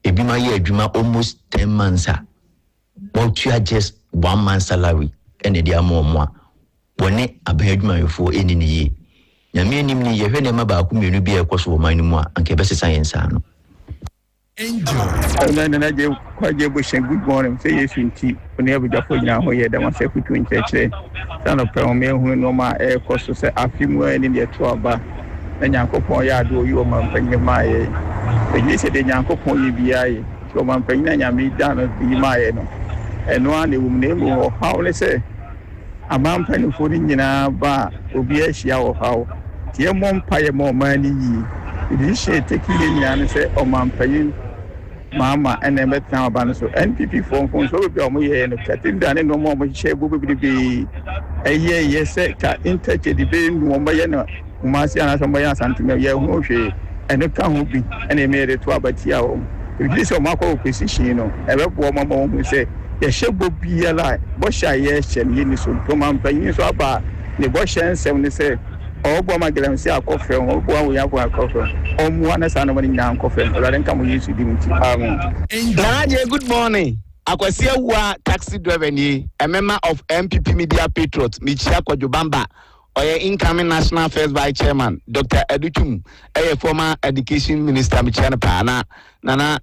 A bima year dreamer almost 10 months, sir. But you are just 1 month's salary, and a dear more. When a bedroom for any year. Yamian, you have never about whom you be a course of my name and Cabessa Science. Kwame Bohyen, good morning. Say yes, indeed. When you have a now, here, the one say between church, son of Kwame who no ma air cost to say a few more in the 12 bar. Then Yanko Poya do you man bring my when you say the Yanko Poy BI, so man bring Yami down at the Mayeno. And one they will name or how they say a man penny for in a bar will be a shower how. Dear mom pay more money. It is taking in and say, oh man paying. Mama and then met now about so NPP phone so be on here and cutting down no more share will be a year yes in touch the being Momayana Umasi and somebody something no she and it can't be and they made it to about Tiao. If this is Marco position, you know, a woman who say, yes, she will be alive. Bush, yes, and you so come on paying so about the Bush and 70 say. Oh, Boma Glam say a coffee, or we have a coffee. Oh, one is another young coffee, or I think I'm used to doing it. Good morning. I was here taxi driver, a member of MPP Media Patriot, Michia Kwajubamba, Oye incoming National Affairs Vice Chairman Dr. Edutum former Education Minister Michana Pana nana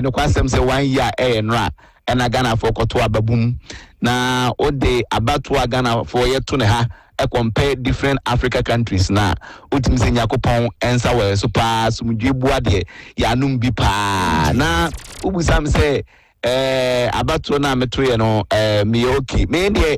no kwasem say 1 year nra na Ghana for koto ababum na ode abatu Ghana for year to ne ha compare different Africa countries na utim se nyakopon ensa we so pa sumdwe buade ya num bi pa na ubusam say abatu na metoye no me okay me de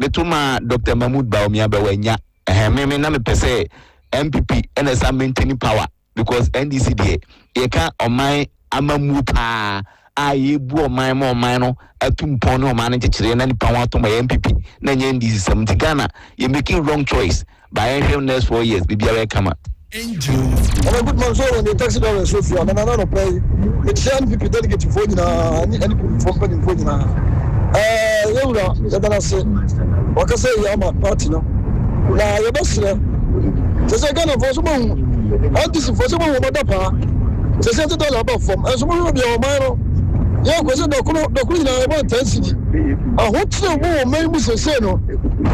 metuma Dr. Mahmoud Baumia bewanya me na me pese MPP and some maintaining power because NDC dey e ka oman amamu pa aye bu oman mo oman no atumpon no oman nchechire na nipa wato ma MPP na nye NDC samti Ghana you making wrong choice by next 4 years bibia we kama good man so when the taxi driver so few and no pay it's MPP delegate for na any company for na yewra yadana se wakase yama party no na yebasre se Ghana for so bon this for so bon mada pa se $70 above from and so bon be o man no ya kwese dokuru na about 10 cedi ahotre mo man mu se no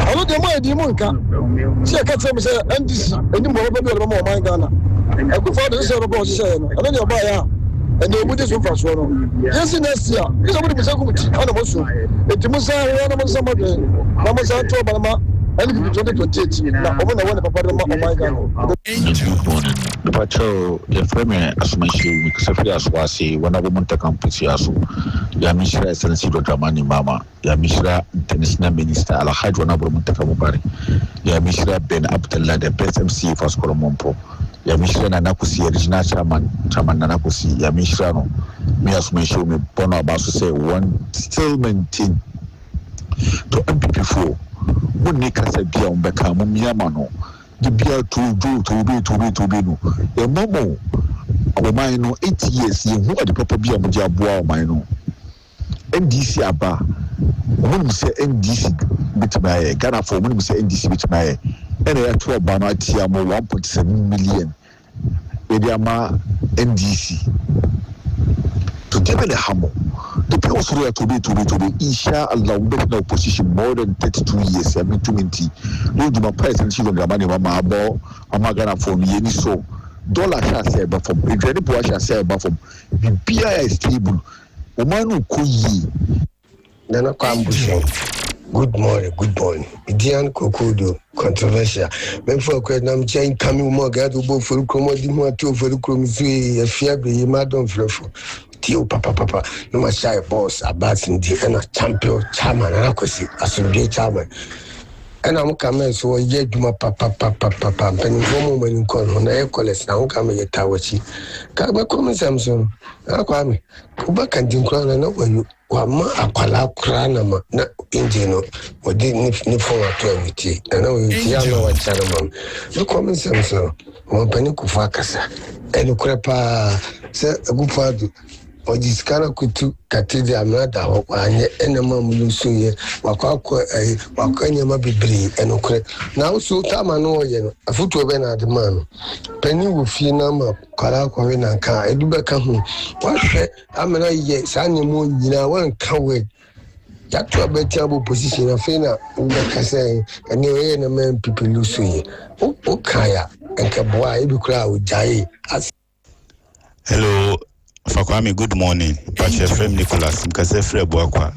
alo de mo edi mo nka se ka tell me say NDC eni mo be o mo man Ghana e ku for the say no se no alo de ba ya and they would just for so yes next year is somebody be say committee ana mo so etimusa na mo sama de na mo sa to ba and 2028 na omo na wona papa ma my God the patrol the frame asumashi we kusafiri aswasi wana bomunta campus yaso ya mishra excellency Dr. Mani Mama ya mishra international minister Alhaji wana bomunta kamubari ya mishra Ben Abdullah the best MC for Skolomompo ya mishra na nakusi original chairman na nakusi ya mishra no me asumashi me bono abaso say one still maintain to MPP4 woni kasa bia umbeka mu miama no bia to be no e momo oman no 8 years ye hu ade papa bia mo dia boa oman no NDC aba woni se NDC bitbaye Ghana for woni se NDC bitbaye ene ya to ba no atia mo 1.7 million e dia ma NDC to give the hamo the people who to be inshallah we be in opposition more than 32 years I mean 20 no do my president she don't money mama abo amagana for me any so dollar shall say but from the poor shall say but from the BI is stable omanu koyi nana kwambusho good morning Idian Kokodo controversial before kwedam chain coming more gado bo for komodi mo to for kromzu e fia be madon frefo tio papa no ma shy boss about ndi na champion chairman na kwesi asundwe chairman ena mo kama so ye duma papa pen fomo mani kon na e college na mo kama ye tawachi ka ba komi samson akwame uba kan dinkra na wanyu wa ma akwala kra na ma na injino wodi ni fo wa to amiti na we ya no wa chana mam no komi samson mo pani ku fa kasa enu krepa se agufadu ojiskana kutu katidi amrada anye enema mulusuye wakanye mabibri enokre na usu tama no ye no afutu be na ademano pani wo fie na ma kwala kwawe na nka edube ka hu wahwe amena ye sanye mo nyina wan kawe yatwa beti abo position na fe na ubeka say ene ye na men people lusuye o kaya enka boa ebikura ojaye hello Kwame, good morning. Pache Frem Nicholas, Mkase Frebo Akwa.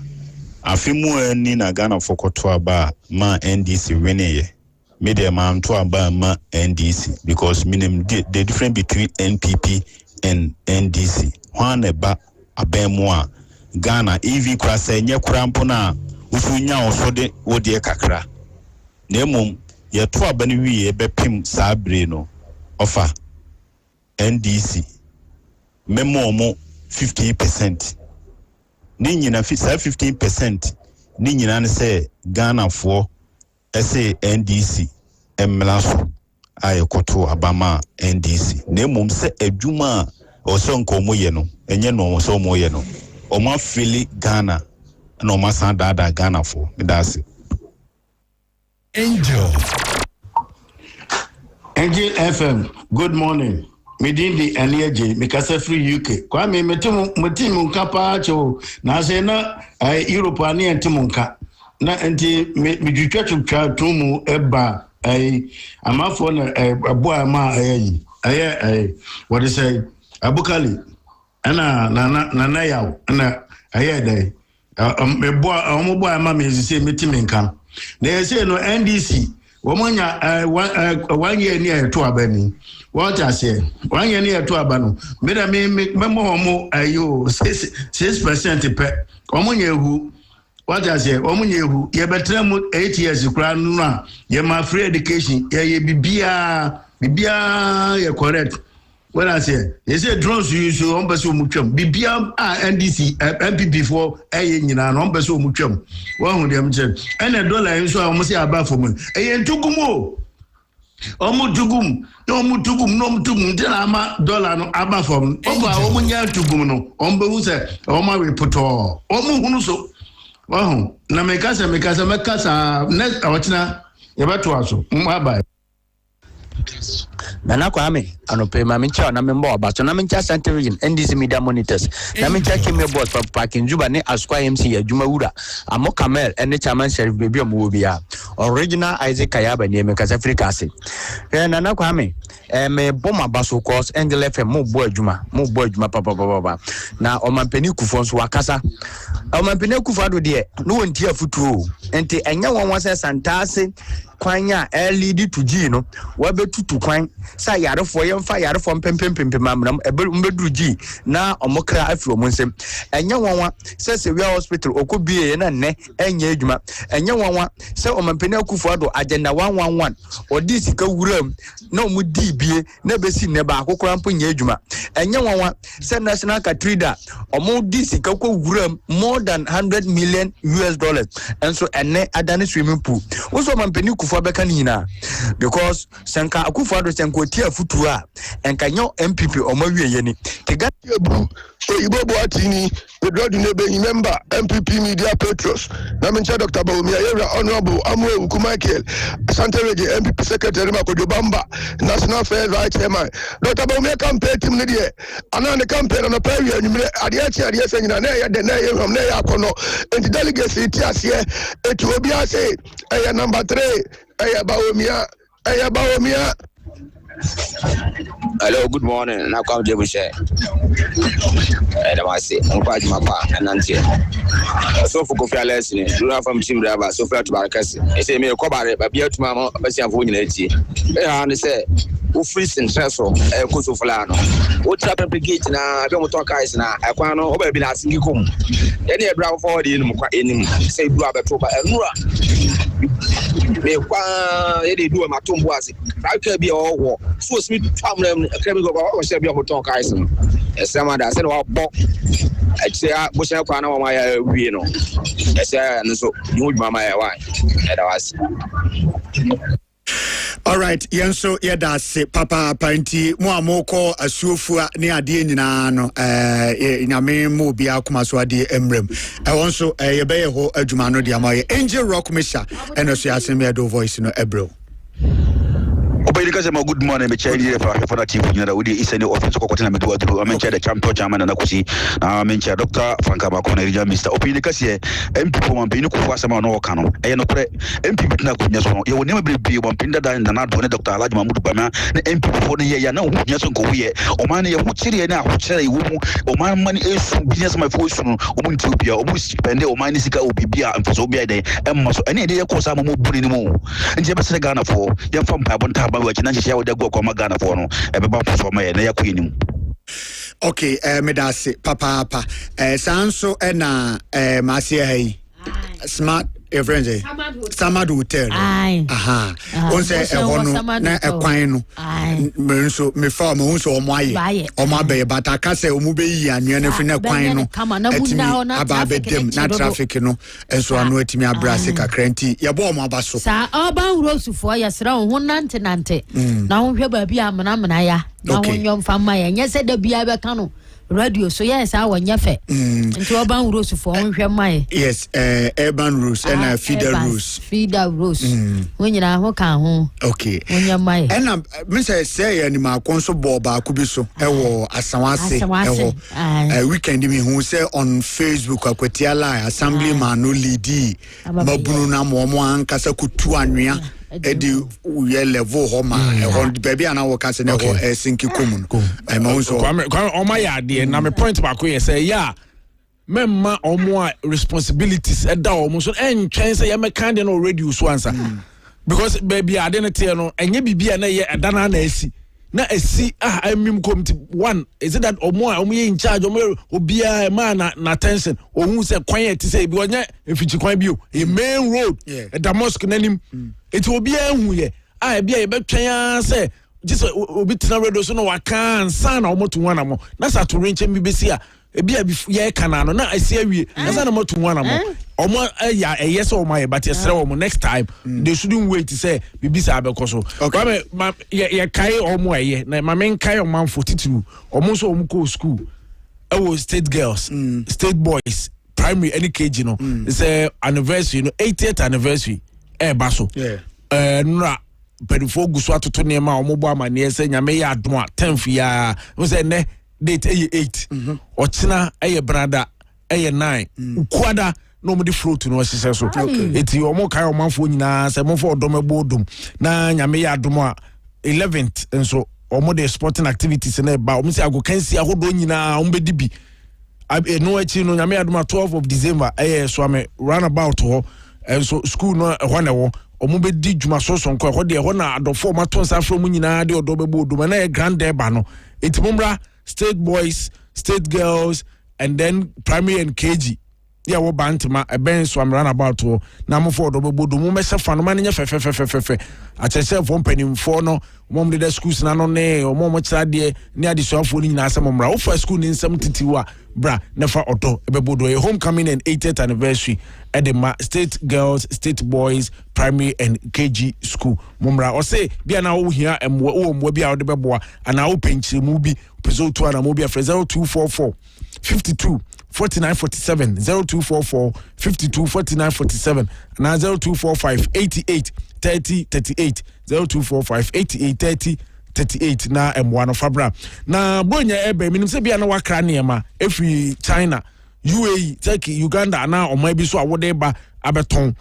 Afimu ni na Ghana fokoto aba ma NDC winning. Media ma mto aba ma NDC because minim the difference between NPP and NDC. One eba abemwa Ghana EV kwase nye kurampo na ufunya osode wodie kakra. Nemum ye to aba ni wi ebepim sabre no offer NDC memo 50%. Ni nyina 15% ni nyina ne say Ghana for say NDC emlaso aye koto abama NDC. Nemum se adwuma o so nkomo ye no enye no so mo ye no. O ma fili Ghana na o ma san dada Ghana for. Me that's it. Angel FM, good morning. Midindi Aniaje, Mikasa Free UK. Kwame Metimu Kapa Cho, Nasena, European Timunka. Na anti Mijuchu Tumu Eba, amafo na aboa ma what they say abukali na yaw na dai meboa omoboa ma me say metime nkan na say no NDC womonya 1 year ni eto abani what I say 1 year ni eto abano me da me mo ayo 6% pe omonya ehu what I say omonya ehu ye betra mu 8 years kura nu a ye ma free education ye bibia ye correct. What I say, they say drones use on Besso Muchum. Bibia NDC MPP for Ayina on Besso Muchum. One of them said, and $1 so I must say about for me. And Tugumo. Omutugum, no mutugum, tell Ama dollar no abba from over Omunya Tugum, Ombusa, Oma Reputor, Omuhuso. Oh, Namekasa, net Ochina, Ebatuaso, Mwabai. Nana Kwame, anope mamincha na member abato na mincha Central Region NDC Media Monitors na mincha Kime Board for Parking Juba ne Askwa MC Adwuma Wura Amo Kamel ene Chairman Sheriff Baby Omuwobia Original Isaac Kayaba ne me kasa Africa ase Nana Kwame me boma baso course Angel FM mo bo adwuma papa na omampeni kufo so wakasa omampeni kufo ado de no wonti afutuo enti enya wonwase santase kwanya lead to G no wabetutu kwan sa yarefo yemfa yarefo pempempempem amram mbeduru G na omokra afiri omonsem enya wonwa se we hospital okobie na nne enya adwuma enya wonwa se omampeni akufo ado agenda 111 odi sika wuram na omudi bie na besi ne ba akokora mpo nya adwuma enya wonwa se national cathedral omudi sika ko wuram more than $100 million enso enne adane swimming pool wo so omampeni kufo beka nina because senka akufo ado senko tia futu a enka nyo MPP omawie yeni tega ebu oyibo atini pedro nebe member MPP Media Petros na mencha Dr. Bawumia Yera Honorable Amwe Michael Central Region MPP Secretary Makojo Bamba National Affairs Vice Chairman Dr. Bawumia campaign team ne de ana ne campaign na pawi anwumre ade senyina na ya de na ye hwam na ya akono enti delegacy ti ase etu obi ase number 3 Bawumia. Hello, good morning. Now come Adjei Bohyen. I say, I'm quite my pa and auntie. So for coffee lesson, do not from Chim Driver, so far to Barcassi. I say, me a cobber, but be out to Mamma, but you have won it. I say, who freeze and trestle, a coso flano. What trap application now? I don't talk eyes now. I can't know over been asking you come. Any brown for the enemy, say, brother, Toba and Mura. Me any do my tomb was it. I can be all war. So Smith family can go over say be able to talk eyes. Someone that said about Bob. I say Bush Kwana my we know. I say and so you would my wife. And I was all right, yenso yeda se papa panti mo amoko asuofua ne ade nyina no nyame mo bia kuma so ade emrem wonso yebeye ho adwuma no de amaye Angel Rock Misha eno so asem do voice no ebro good morning, me chair here for that TV. You know, we is any office ko kotina me do adru. I mention the chairman na kusi. Na mention Dr. Franka Makona region Mr. Opini kasi MP for man binu ku asema no ka no. E no pre MP na kunya so. Ye woni me be man pinda da na do ne Dr. Alhaji Mahmoud Bama na MP for ne ye ya na hu nya so ko we. O man ye hu chire na hu chire wo mu. O man man esu business my for so no. O mu nti obia, o mu spend o man sika obibia amfo so obia dey. Emma so ene dey ko sa mo buni ni mu. Nje be se Ghana for. Ye fam pa bon ta ba wa china shia wo dey go kwa Ghana for no. E be ba so ma ye na yakoyinim. Okay, medase papa sanso na masia hai smart friends Samadu Hotel. Aha. On say hono na ekwan no. Me nso me fa mo nso omoaye. Omoabe but aka say omu be yi anwe na fi na kwan no. Etimi aba bedem na traffic no. Enso anu etimi abrase kakra nti ye bo omo abaso. Sa urban roads for yesra ho nante. Na ho hwe ba bi amana ya. Na ho nyom fama ya. Nya se da bia be ka no. Radio so yes I want yafe into urban rules for my yes urban rules and feeder rules when you know kan ho okay when you my and me say any ma konso bo ba ku bi so e wo asanwase e wo weekend me hu say on Facebook akwatia line assemblyman no leadi mabunu na mo ankasa kutu anwea edi we level ho ma ho baby ana wo ka se ne ho sinki komu no I ma so o ma ya de na me point back here say ya memma omo responsibilities eda omo so entwen say ya me kan de no radio so answer because baby ade ne te no enye bibia na ye eda na esi na esi amim committee one is it that omo in charge omo obia man na attention ohun say kwan eti say bi onye efichi kwan bi o a main road the mosque nanim eti obia hu ye bia ye betwen say just obi tina radio so no waka nsa na omo to wana mo na sa to renche mi besi a ebia ye kana no na esi awie na sa na mo to wana mo omo ya yes o my but yes omo next time they shouldn't wait to say bibisa abekoso Kwame ye kai omo na ma men kai o man 42 omo so omo go school state girls state boys primary any kg no it's anniversary 80th anniversary baso nra pedifo guso atoto ne ma omo bo amane se nyame ya adom a 10th ya we say ne date 8 ochina brother 9 ukwada no mo di fruit no hye so eti omo kai omanfo nyina se mo fo odom ebodum na nyame ya adom a 11th enso omo de sporting activities na ba omo se agokansi ahodo nyina omo bedi bi no echi no nyame adom a 12 of December so am roundabout ho enso school no ho na wo omo bedi djuma so nko ho de ho na adofo ma ton sa afro mu nyina de odo bebodum na grand eba no eti momra state boys state girls and then primary and KG yeah wo bantama ben so am run about to na mo for do bodo mo mese fa no ma nya fe a chese for mpanimfo no mo de schools na no ne o mo kira de ne ade so afo ni nyina asem mra wo fa school ni nsem titiwa bra ne fa odo ebebodo e homecoming and 80th anniversary at the state girls state boys primary and KG school momra o say bia na wo hia emwo wo mwo bia wo de beboa ana wo penchi mu bi peso to ana mo bia 0244 52 4947 0244 52 4947 na 0245 88 30 38 0245 88 30 38 na M1 Fabra na bonya ebe minim se bia na wakra niema efi China UAE Turkey Uganda na omai bi so awode ba abeton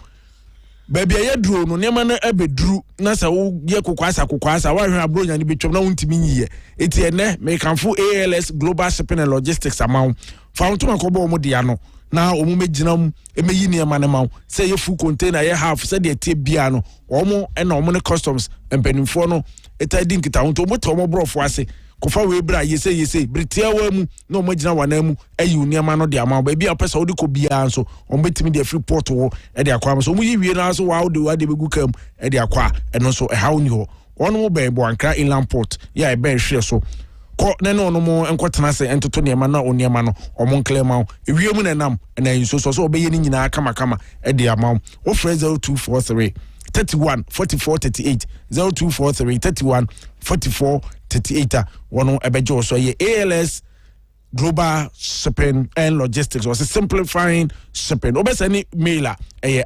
baby aye duro no niema na ebeduru na se wo ye kokwasa wa hwe abronya ni betwom na wontimi nyiye eti ene me kanfo ALS Global Shipping and Logistics amount fountain akobo omo dia no na omo megina mu emeyi niema ne mawo se ye full container ye half se de tie bia no omo na omo ne customs empanimfo no eta din kita wonto omo to omo brofo ase kofa we bra yese britia wa mu na omo gina wana mu ayi niema no de amawo ba bia pesa wo de ko bia nso omo betimi de free port wo e de akwa so omo yi wie na so wa de begu kam e de akwa eno so e hawo ni ho ono mo be bo ankra inland port ya e be hwe so ko ne no mo enkotena se entoto niema na oniema no omo nklema ewie mu na nam na yinso so obeye ni nyina kama e de amawo wo free 0243 31 44 38 0243 31 44 38 one ebejo so ye ALS Global Shipping and Logistics was simplifying shipping obesani mailer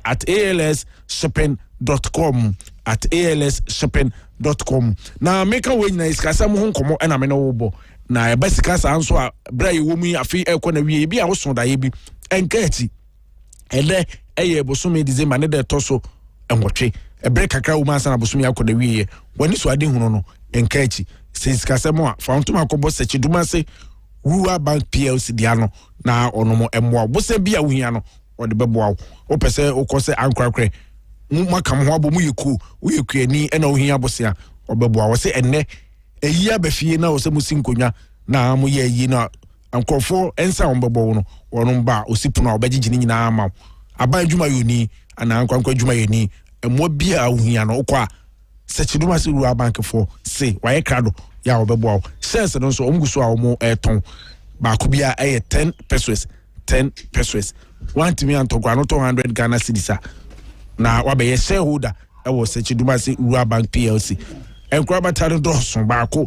at alsshipping.com at alsshipping.com na make away na iskasa mo honkomo na me no wo na ebesika sa anso a bra ye wo mu afi ekona wie bi a wo so da ye bi enka ati ele bosome December ne de toso enwotwe ebre kakra wo mansa na bosome akoda wie wani so ade hunu no enka ati siskasemo a fountain akobo sechi duma se Rural Bank PLC diano na onomo emwa bose bia wuhia no ode beboa wo pese ukose ankwakre makam ho abo mu yeku ani na wuhia bose a obeboa wo se enne eyia bafie na wo se musinkonya na mo ye yi na ankofo ensa ombebo no wono ba osipuno obegigini nyina ama aban djuma yoni ana ankwankwa djuma yoni emwa bia wuhia no ukwa sechiduma se Rural Bank for se waye krado ya obeboa sense no so omguso a omo eton ba ko bia 10 pesos want me antogwa no 200 Ghana cedis na wabe shareholder e wo sechiduma se Rural Bank PLC enkura batare do so ba ko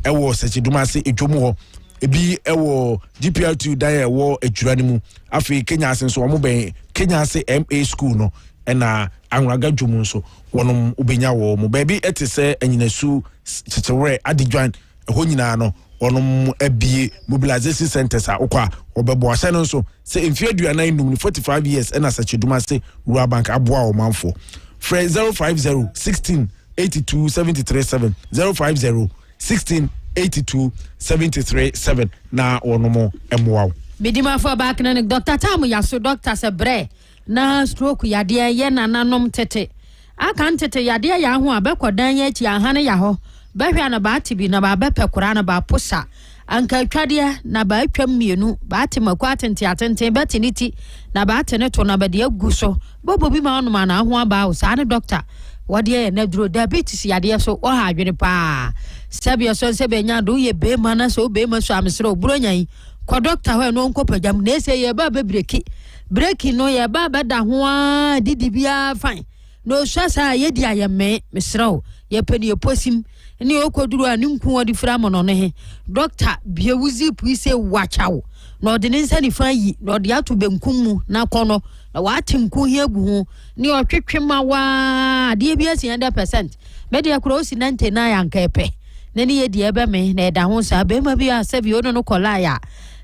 e wo sechiduma se edwomu ho ebi e wo GPL2 dan e wo adwurani mu afi Kenya asen so omo ben Kenya se MA school no na anwaga dwomu so wonom ubenya wo mo ba bi etese anyinasu chichewre adidwan ho nyina no wonom abie mobilization centers a okwa obebo ase no so se mfie aduana num 45 years na sacheduma se Rural Bank aboa o manfo Fred 050 16 82 73 7 050 16 82 73 7 na onomo emwa. Bidima for back na Dr. Tamu Yaso Dr. Sebre na stroke yade ye na nanom tete. Aka ntete yade ya ho abekodan ye chi ahane ya ho. Behwa na ba tibi na ba bepekura na ba posa. Anka twade na ba atwam mienu ba atemaku atente betiniti na ba atene to na ba de aguso. Bobo bi ma onuma na ho aba o sa ne doctor. Wade na duro diabetes yade so o ha adwene pa. Sabia so se benya do ye be mana so be ma so amsere obronyan. Kwa doctor ho no nko pagam na ese ye ba breki no ye ba da ho a didi bia fine no swasa ye di ayeme mesrew ye peni ye posim ni okoduru ani nku odi fra mo no ne doctor biewuzi puise wachawo no de nsa ni fa yi no de ato benkum mu na kono na watimku hi agu ho ni otwetwema wa de bia 100% me de akro si 99 anka epe ne ni ye di ebe me na eda ho sa be ma bia se bi ono no kolaya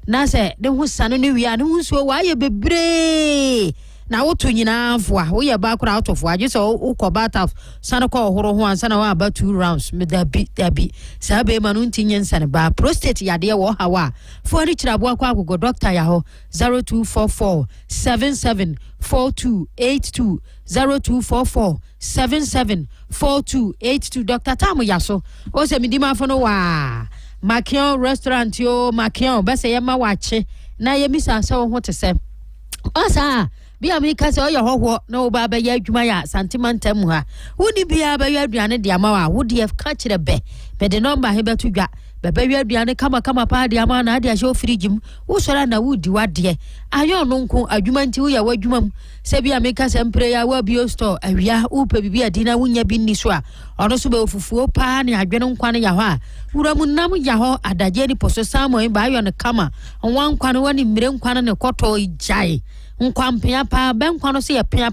na se de ho sanu ni wi anu nso wa ye bebre na wotu nyina afwa wo ye ba kura out of waje so ukobata sana ko horo ho ansa na wa ba 2 rounds me dabi sabe manu ntinye nsane ba prostate yade wo hawa fo ri kirabo akwa agogo doctor ya ho 0244 774282 0244 774282 Dr. Tamu Yaso o se midima fo no wa Makion restaurant yo Makion bese ye ma wache na ye misa se wo ho tese asa bi amika se oyo hoho na wo ba ya adwuma ya santimanta mu ha woni bia ba ya aduane de ama wa wo de ka kire be de number he betu dwa baba ya aduane kama pa de ama na de a show fridge wo sora na wo di wade ayo no nko adwuma nti wo ya wadwuma mu se bi amika se mpre ya wa bio store awia wo pa bibia dina wonya bi ni so a ono so be ofufuo pa ne adwene nkwane ya ho a wuramu nam ya ho adaje ni poso samo ba ayo ne kama nwan nkwane wani mire nkwane ne koto ijai nkwampia pa benkwano se ya pia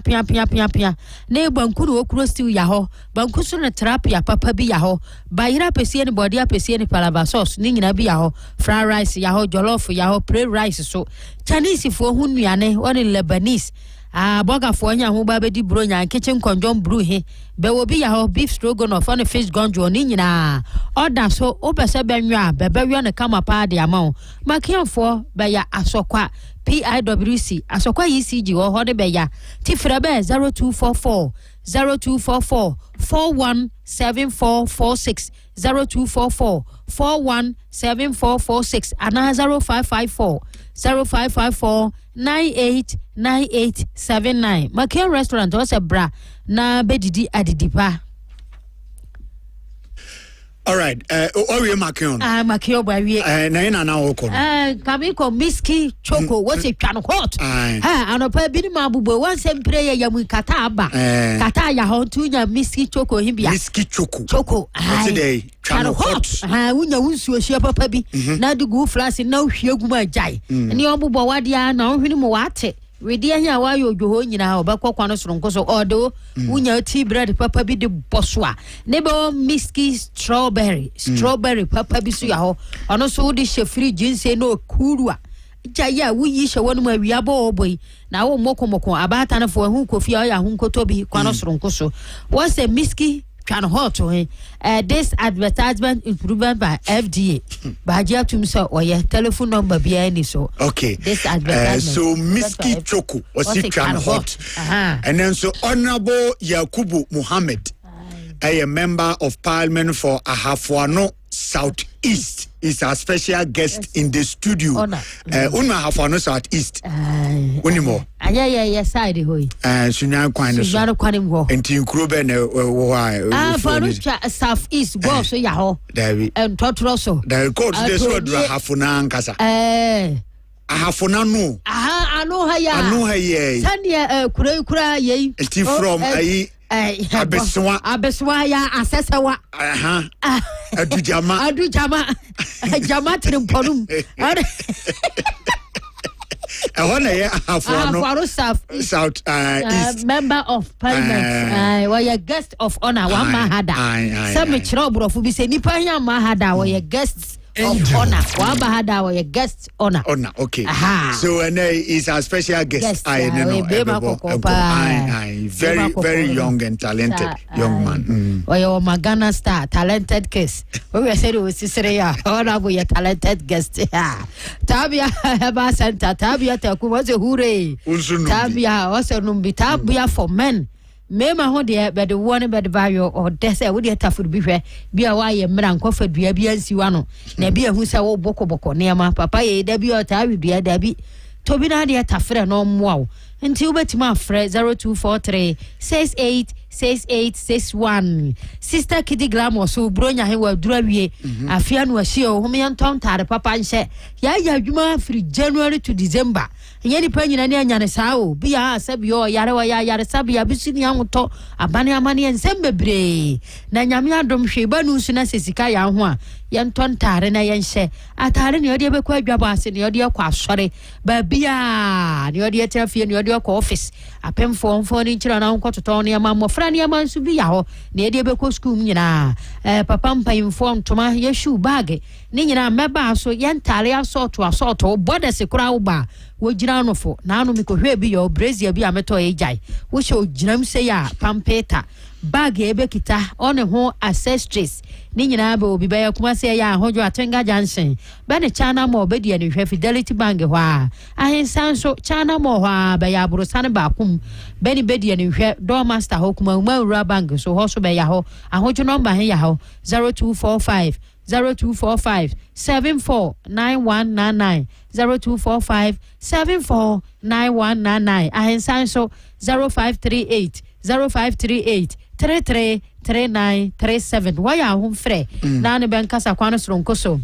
ne bankuru okuro stew ya ho banku so ne terapia papa bi ya ho bayira pesie ne body apesie ne palava sauce ni nyina bi ya ho fried rice ya ho jollof ya ho pre rice so Chinese fo hu nuane woni Lebanese boga fo nya ho ba be di bro nya kitchen konjom brew he be wo bi ya ho beef stroganoff on fish gonjo ni nyina order so obese benwa bebe ne kama pa de amao makianfo be ya asokwa PIWC asokwa ECG wo ho de be ya tifra be 0244 417446 0244 417446 ana 0554 989879 Makian restaurant was a bra na bedidi adidipa. All right. Owe Makion. Makion ba wie. Na na oko. Kami ko miski choco what it can hot. Anopa bi ni mabubo wan sempre ya mu kata aba. Kata ya ho tunya miski choco hibia. Miski choco. Choco. Today can hot. Unya unsu ohia papa bi na de gu flash na ohia gu ma jai. Ni obubo wade a na ohwini mo wate. Wedi anya wa yo joho nyina obekwa kwano soronko so odo unya tea bread papa bi de boswa nebo miski strawberry papa bi so ya ho ono so de shefri jinse no kurua jaya wuyi she wonu ma wiaba oboy na wo moko abata na fo hu kofi ya hu nkotobi kwano soronko so what's a miski can hot this advertisement is proven by FDA. Bajia tumsa oye telephone number behind so. Okay. This advertisement. So Miski Choco was it can hot. And then so Honorable Yakubu Muhammad, a member of Parliament for Ahafuano Southeast, is a special guest in the studio. Una Ahafuano Southeast. Unimo. Yeah, side hoy. Sunyan kwanim ho. Enti nkrobe na Fanucha Southeast go so ya ho. David. And Totroso. The court dey so dra Ahafuna nkasa. Ahafuna no. Anu ha ya. Sania kura ye. Enti from ayi Abeswa ya asesewa. Adujama. Jama trimpolum. Ahafano South East member of Parliament. We are guest of honor. One mahada. Some chirobro fu bi se nipa ya mahada. We are guests of honor. Wabahada or a guest honor. Honor, okay. Aha. So and is a special guest. I know. Very young and talented young man. Or your Magana star, talented case. We said it was Cicero, honorable your talented guest. Tabia Heba Center, Tabia Taku was a hooray. Tabia also numbi Tabia for men. Mema ho de be de won be de bayo or dese wo de tafu bi hwe bi a wa ye mra nkofa dua bi ansi wa no na bi ehu se wo bokoboko ne ma papa ye da bi o ta wi dua da bi to bi na de tafre no mwa wo nti wo betima afre 0243 686861 sister Kidi Glamour so bronya he wa dura wie afia no ahie o hom yenton tare papa nhye ya adwuma free January to December nyeni panyina ne anyane saa o bia asabi o yare wa yare sabi abisini anwoto abane amane ensem bebre na nyame adom hwe banu su na sesika ya ho a yenton tare na yenhye atare ne ode bekwa adwabo ase ne ode akwa asore ba bia ne ode trafie ne ode akwa office apemfo onfo ni nchira na nkototo ne ama mofra ne ama nsu bi ya ho ne ode bekwa school nyina papa mpayimfo ntoma yeshu bag ne nyina meba so yentare asoto boda sekura wo ba wojira no fo na anu mikohwe bi yo brazil bi ameto ejai wo she ojiram se ya pampeta bag ebe kita one ho accessories ni nyina ba obi ba yakuma se ya hojo atenga junction ba ne chana mo be de ne hwe Fidelity Bank ho a ahensan so chana mo ho a ba ya burusan ba kum be ni be de ne hwe door master ho kuma umawura bank so ho so be ya ho ahojo number he ya ho 0245 749199 0245 749199 ahensan so 0538 333937 waya hom frɛ na ne benkasa kwano soronko so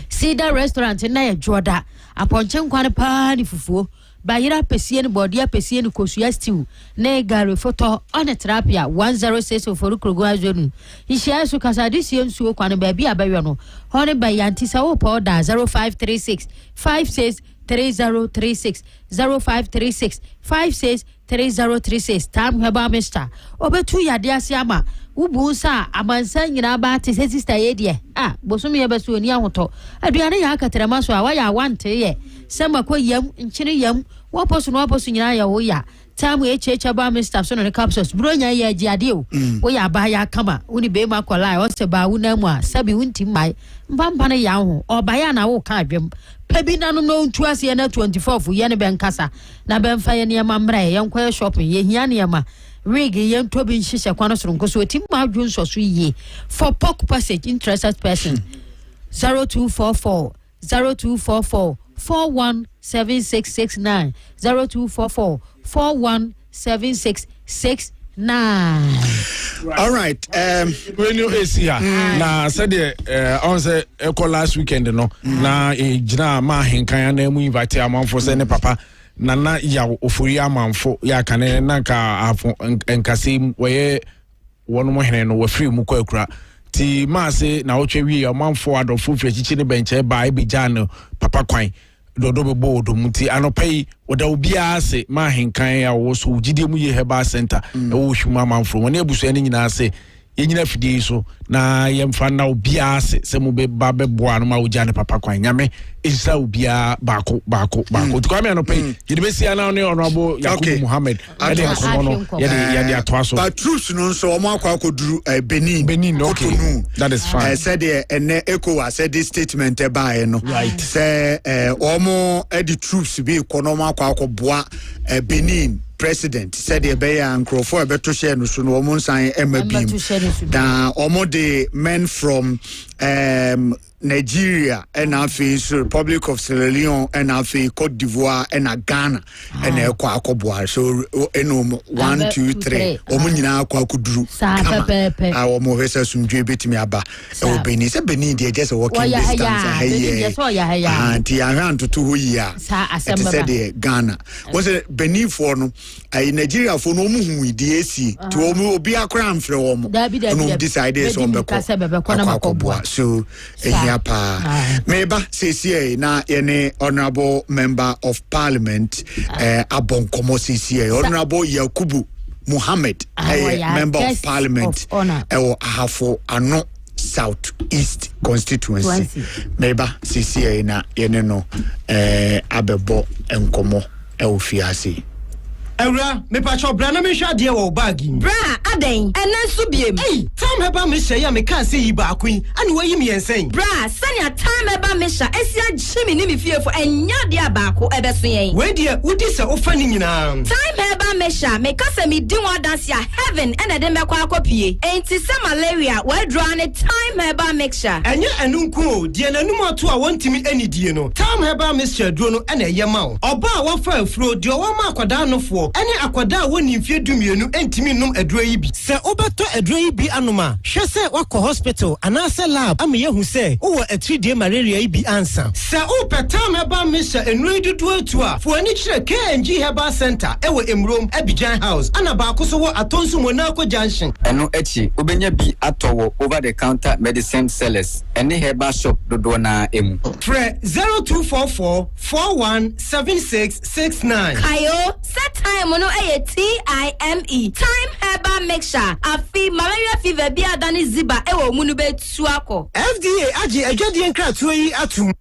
Cedar restaurant na ya joda aponche nkwane pa ni fufuo bayira pesie ni bodia pesie ni kosua stew na gare photo on therapy 106 oforu krogo azonu ihia su kasadi sie nsuo kwane ba bia bawe no hone bayanti sa wo pa order 0536 563036 0536 563036 tam heba mister obetu yade ase ama ubu sa amansa nyina ba te sister ye de bosomi ye beso ni ahoto aduane ya akatrema so awa ya wante ye sema ko yam nchiri yam waposo no waposo nyina ya wo ya tam echecha ba mister so no capsules bronya ye agiade o wo ya ba ya kama uni be ma kwala o se ba wuna mu a sabi wunti mai mbamba na ya ho oba ya na wo ka adwem pebina no no ntu ase na 24 ye ne benkasa na benfa ye ne mamra ye nkwa shopping ye hia ne ma rig ye ntobi nhihye kwano soronko so tim ma adwo nso so ye for pork passage interested person 0244 417669 0244 417669. All right. When you see na said on say last weekend no na jina ma henkan na mu invite amanfo say ne papa nana ya ofori amanfo ya kane na ka afo nkase we wono mo hene no we free mu kwa akura ti ma say na otwe wi amanfo adofo fiechichi ne benche ba e bijano papa kwan dodo be bodo muti anopai oda obia se ma henkan ya wo so gide mu ye heba center e wo hwuma manfro woni abusu ani nyina se yenyina fidie so na yemfa na obia se mu be ba be boa no ma ogya ne papa kwan nyame isa obia bako to Kwame anopai yede be sia na ne honorable Yakubu Muhammad ade nkomo no yede atwaso but troops no so omo akwaduru Benin okay that is fine said ene ECOWAS said this statement e ba no say omo the troops be economy akwaboa Benin president said the be ankrofo ebeto share no so no omo nsan emabim da omo the men from Nigeria and Afis Republic of Sierra Leone and Afi Cote d'Ivoire and Ghana and Kwakoboa so eno 1 2 3 omunyina akwaduru our movesa sumdwe betimi aba e Benin se Benin dey just walking distance and ya hand to ho yia it said the Ghana was Benin for no Nigeria for no mu dey esi to omu obi akra amfre omo no decide so Kwakoboa so yapa meba CCA na yene honorable member of parliament abonkomo CCA honorable Yakubu Muhammad member of parliament ahafo ano South East constituency. Meba CCA na yene no abebo enkomo eofiase. Ewra me pacho bra na me hwa de wo bagi. Bra aden ena nso biem. Hey, time heba me hye ya me kan se yi ba akun. Ani wayi me yensen. Bra sanya time heba me hya esi agye me ni me fiefo enya de abako ebeso yen. We de wudi se ofa ni nyina. Time heba me hya me kasa me di one dance ya heaven ena de me kwa akopie. Enti se malaria we draw ne time heba mixture. Enye enunku o de nanum ato a wontimi anidie no. Time heba mixture duro no ena ye ma wo. Oba a wofa afuro de o ma akwada no fo. Any akwada woni mfie dumienu entimi num aduro yi bi se obeto aduro yi bi anoma hwe se wakọ hospital anase lab am ye hu se wo 3-day malaria yi bi ansa se o petam heba misha enuri dudu atu a fo ani kire KNG Herbal Center ewo Emrom Abidjan House ana ba ko so wo Atonsu Monaco Junction eno echi obenya bi atowo over the counter medicine sellers ene herbal shop dodo na emu Fre 0244 417669 Kayo set time no TIME time herbal mixture afi malaria fever bi adani ziba ewo munu betu akọ FDA aji ejodi enkratu yi atum.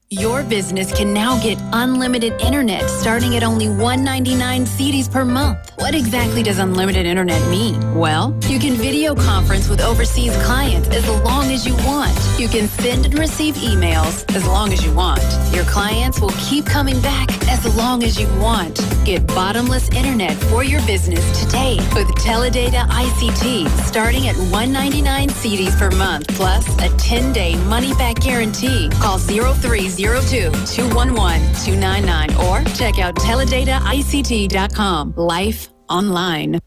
Your business can now get unlimited internet starting at only $1.99 CDs per month. What exactly does unlimited internet mean? Well, you can video conference with overseas clients as long as you want. You can send and receive emails as long as you want. Your clients will keep coming back as long as you want. Get bottomless internet for your business today with Teledata ICT starting at $1.99 CDs per month plus a 10-day money-back guarantee. Call 0302-211-299 or check out teledataict.com. Life online.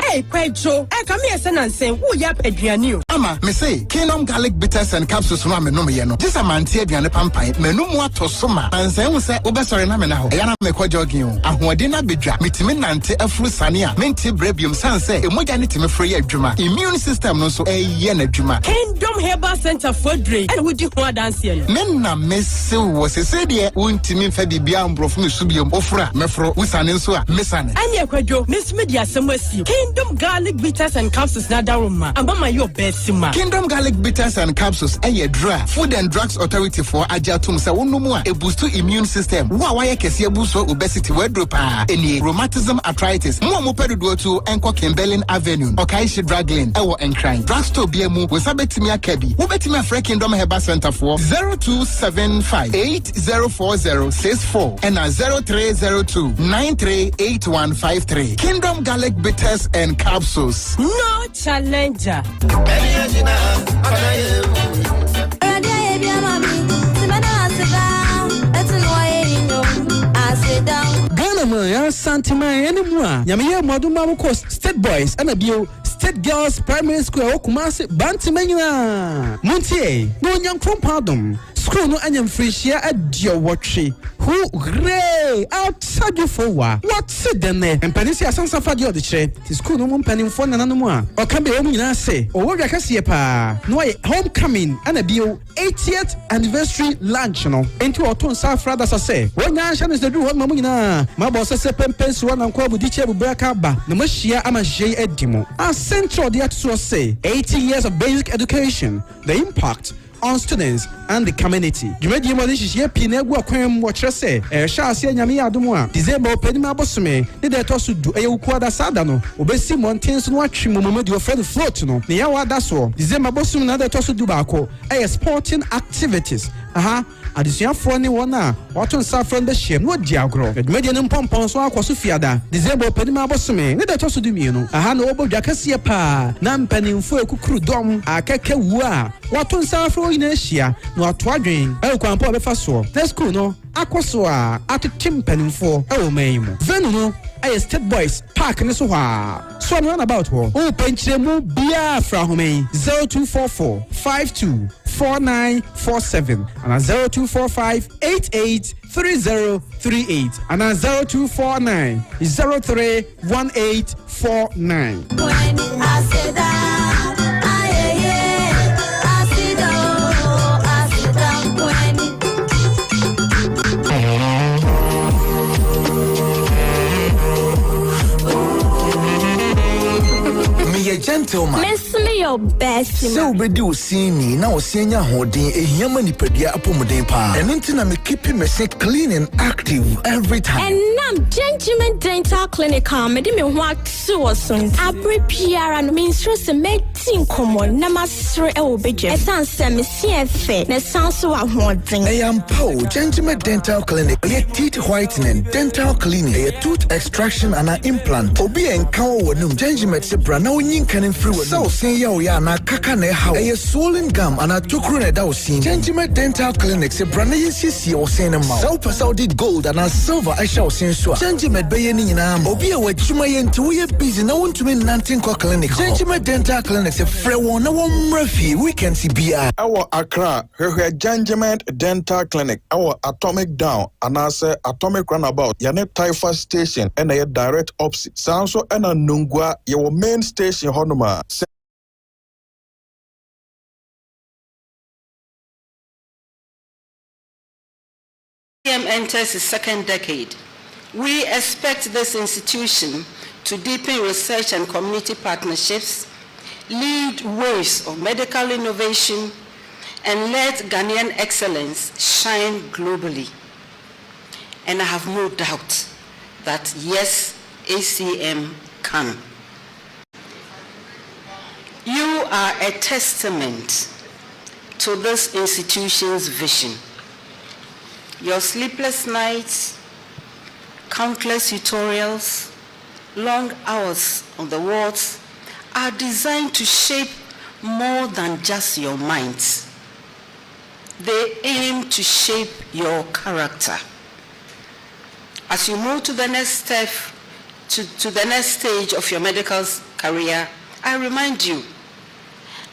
Hey, Pedro, come here, son, and say, who ya Pedrianu? Ama, me say, Kingdom Garlic Bitters and Capsules no me no me yeno. This a man tie aduane pampan, me no mo ato soma. And say we say, obesore na me na ho. Eya na me kwa jogging. Ahoɔden na bedwa. Metimi nante afuru sane a, mente brebium san say, emogya ne timi free adwuma. Immune system no so eye na adwuma. Kingdom Herbal Center for Dre. And we di ho dance here. Men na me se wo se se de wontimi mfa bibia mbrofo me subiom. Ofra, mefro, usane nso a, mesane. Anya kwadwo, miss media semwasi. Kingdom Garlic Bitters and Capsules na daruma. Ambama your best ma. Kingdom Garlic Bitters and Capsules eye dra. Food and Drugs Authority for ajatum sa wonumu a boost immune system. Wa waye kese boost obesity wedropa. Any rheumatism arthritis. Mo pedodo to enko Kimberlin Avenue. Okaishi Drug Lane ewo Enkrine. Drugstore biemu we sabetimi akabi. Wo betimi afre Kingdom Herbal Center for 0275 804064 and 0302938153. Kingdom Garlic Bitters and Capsules. No challenger. Ghana man, Santima, anymore. Yamia Moduma course, State Boys, and a bio. State Girls Primary School, Kumasi, Bantimania. Montier, no young from Pardon. School no anyam free share at your watchy. Who gray outside you for what? What's it then? And Panisia Sansa Fadio the chair. The school no one penning for none more. Or can be only say, or what I can see pa. No homecoming and a bio 80th anniversary lunch, no. Into our tone South Brothers say. When Nashan is the do what Mamina. My boss says Pempens one and call with each other Brakaba. No Mashia Amaje Edimo. Our central the actual say 80 years of basic education. The impact on students and the community. Jumedi mo this year pinegu akwem watch say sha ase nyame adomo a December openima bosome ne de to so du eyuku da sada no obesi mountains no atwe momomedi o friend float no ne ya wada so December bosome na de to so du ba ko sporting activities adisuafo ne wona wato nsafro nda hiem no di agro jumedi ne mpompon so akoso fiada December openima bosome ne de to so du mienu na obodwa kase pa na mpanimfo ekukuru dom akeke wu a wato nsafro ina hia no ato adwen kwampo obefa so na school no akoso a atotim panimfo maimo venu no State Boys Park ne so ha so no about ho o penchiremu bia fra home 0244 524947 and 0245883038 and 0249 031849. When I say that gentleman. Miss me your best. So be do see me now senior holding a human nipedia apomodin pa. And until I'm keeping myself clean and active every time. And now Gentleman Dental Clinic mede me ho ato osun. Abre piara no minstress meeting common na masre e obeje. Esan se me CFA na sanso ahoden. I am Paul Gentleman Dental Clinic. A teeth whitening, dental cleaning, a tooth extraction and an implant. Obi encounter wonum Gentleman se bra na onyin kanin free wonum. So say ya na kaka na how. A swollen gum and a tokru na da osin. Gentleman Dental Clinic se bra na yesi o sen ma. So person did gold and a silver I shall sen so. Gentleman be ni na am. Obi a wachuma yenti we busy na won to me nantin ko clinic. Gentleman Dental Clinic se free won na won mrafi weekend CBI. Our Accra, her Gentleman Dental Clinic, our Atomic Down, and I say Atomic Runabout, Yane Taifa Station, and a direct opposite. Sanso and a Nungwa, your main station, Honoma. Enters its second decade. We expect this institution to deepen research and community partnerships, lead waves of medical innovation, and let Ghanaian excellence shine globally. And I have no doubt that yes, ACM can. You are a testament to this institution's vision. Your sleepless nights, countless tutorials, long hours on the wards are designed to shape more than just your minds. They aim to shape your character. As you move to the next step, to the next stage of your medical career, I remind you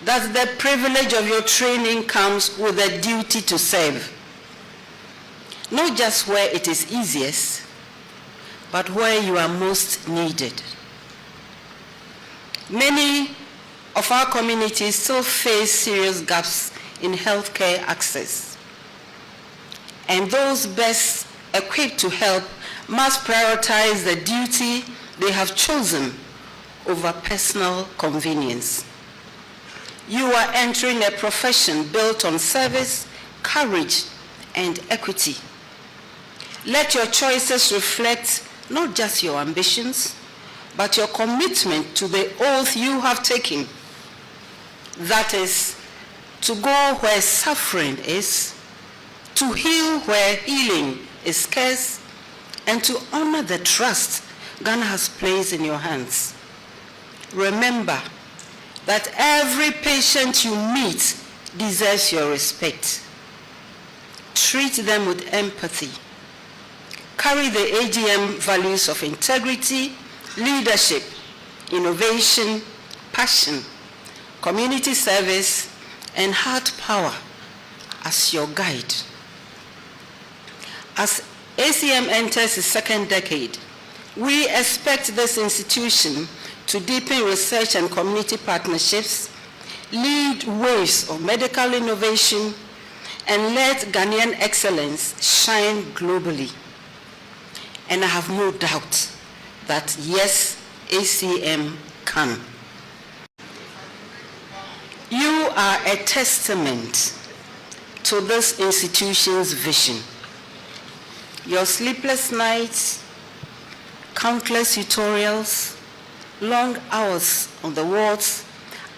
that the privilege of your training comes with a duty to serve. Not just where it is easiest, but where you are most needed. Many of our communities still face serious gaps in healthcare access. And those best equipped to help must prioritize the duty they have chosen over personal convenience. You are entering a profession built on service, courage, and equity. Let your choices reflect not just your ambitions, but your commitment to the oath you have taken. That is, to go where suffering is, to heal where healing is scarce, and to honor the trust Ghana has placed in your hands. Remember that every patient you meet deserves your respect. Treat them with empathy. Carry the AGM values of integrity, leadership, innovation, passion, community service, and heart power as your guide. As ACM enters its second decade, we expect this institution to deepen research and community partnerships, lead waves of medical innovation, and let Ghanaian excellence shine globally. And I have no doubt that yes, ACM can. You are a testament to this institution's vision. Your sleepless nights, countless tutorials, long hours on the wards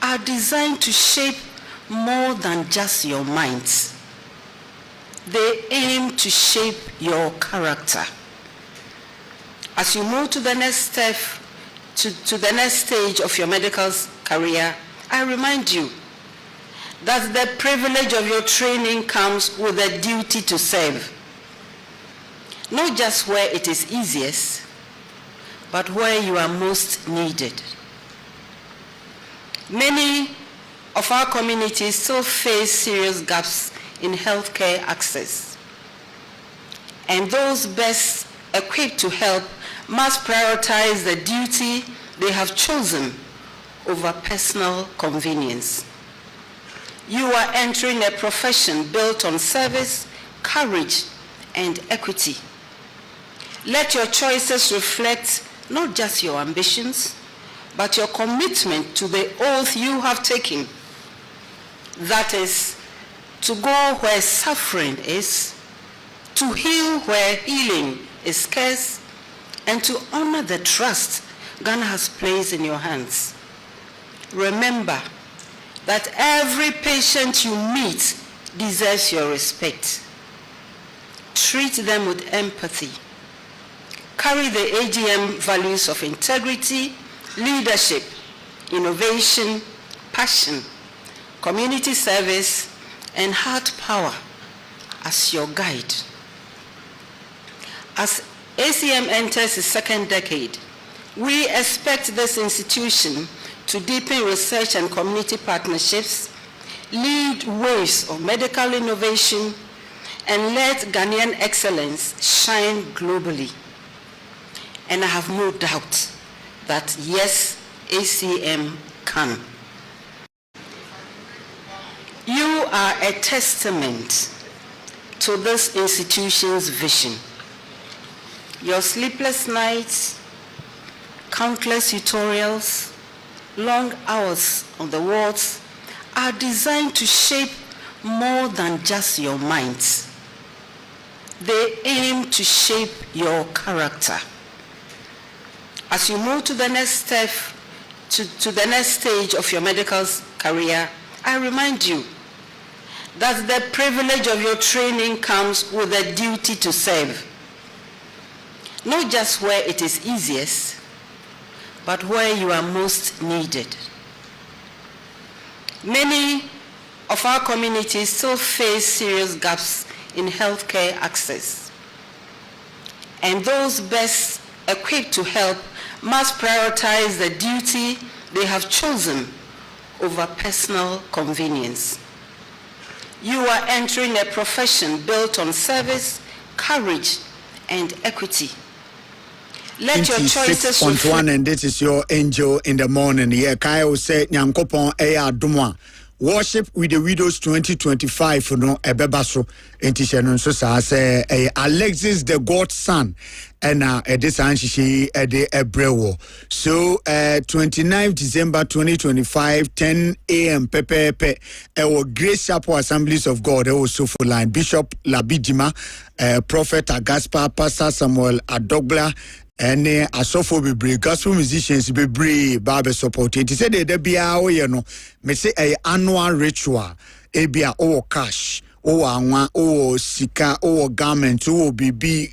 are designed to shape more than just your minds. They aim to shape your character. As you move to the next step, to the next stage of your medical career, I remind you that the privilege of your training comes with a duty to serve. Not just where it is easiest, but where you are most needed. Many of our communities still face serious gaps in healthcare access. And those best equipped to help must prioritize the duty they have chosen over personal convenience. You are entering a profession built on service, courage, and equity. Let your choices reflect not just your ambitions, but your commitment to the oath you have taken. That is, to go where suffering is, to heal where healing is scarce, and to honor the trust Ghana has placed in your hands. Remember that every patient you meet deserves your respect. Treat them with empathy. Carry the AGM values of integrity, leadership, innovation, passion, community service, and heart power as your guide. As ACM enters its second decade, we expect this institution to deepen research and community partnerships, lead waves of medical innovation, and let Ghanaian excellence shine globally. And I have no doubt that yes, ACM can. You are a testament to this institution's vision. Your sleepless nights, countless tutorials, long hours on the wards are designed to shape more than just your minds. They aim to shape your character. As you move to the next step, to the next stage of your medical career, I remind you that the privilege of your training comes with a duty to serve. Not just where it is easiest, but where you are most needed. Many of our communities still face serious gaps in healthcare access. And those best equipped to help must prioritize the duty they have chosen over personal convenience. You are entering a profession built on service, courage, and equity. Let your choices 26.1, and this is your angel in the morning. Yeah, Kyle said, Nyankopon Eya Dumwa. Worship with the Widows 2025 no ebebaso entishanon so say Alexis the God's son and this anshi de ebrewo. So 29 December 2025 10 a.m. pepe Grace Chapel Assemblies of God also for line Bishop Labidima, Prophet Agaspa, Pastor Samuel Adogla, and asofo bebre gospel musicians bebre Bible support. It said there be me say a annual ritual ebia o cash o anwa o sika o garment o bibi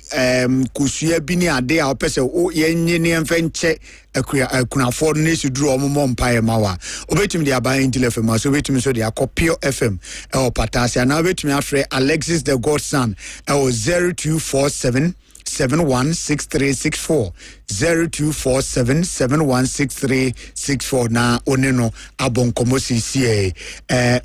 kusua bi ni ade a opese o yenye ne mfenche akunafo ne suduru ommo mpae mawa obetim de aba intelefem so obetim so de akopio fm o patasi na obetim afre Alexis the Godson 0247 716364 0247716364 na oneno abonkomo CCA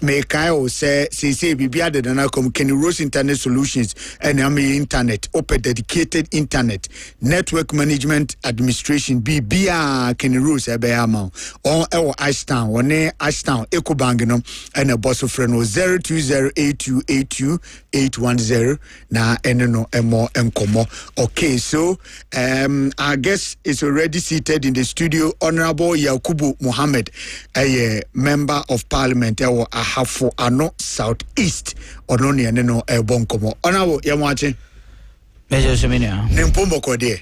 me kai o say CCA bibia de na kom Kenny Rose Internet Solutions and internet open dedicated internet network management administration bibia Kenny Rose ebeama on ewo Ashtown one Ashtown Ecobank no and a boss of friend 0208282810 na eneno emo enkomo. Okay, so I guess it's already seated in the studio. Honorable Yakubu Mohammed, a member of Parliament, Ahafo Ano Southeast, Ononi Aneno Bonkomo. Honorable Yamache. Major Seminar. Nimpombo Kode.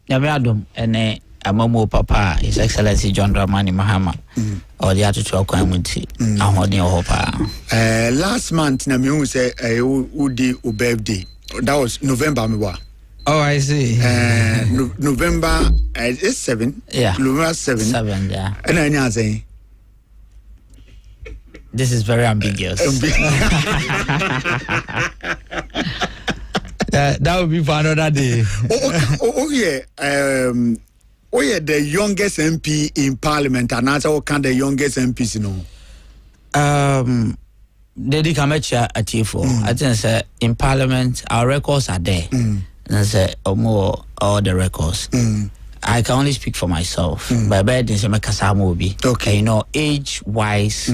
Yamadum, and Amomo Papa, His Excellency John Dramani Mahama, or the attitude community. Last month, Namiu said, Udi Ubevdi. That was November. Oh, I see. November is 7. Yeah. November 7. 7, yeah. And I say, this is very ambiguous. That would be for another day. Yeah. The youngest MP in Parliament, and that's all kind of youngest MPs, you know. Dedi Kamecha Atifo. I think in Parliament, our records are there. And say more all the records. I can only speak for myself. But bed is a Kasamobi. Okay, you know, age wise,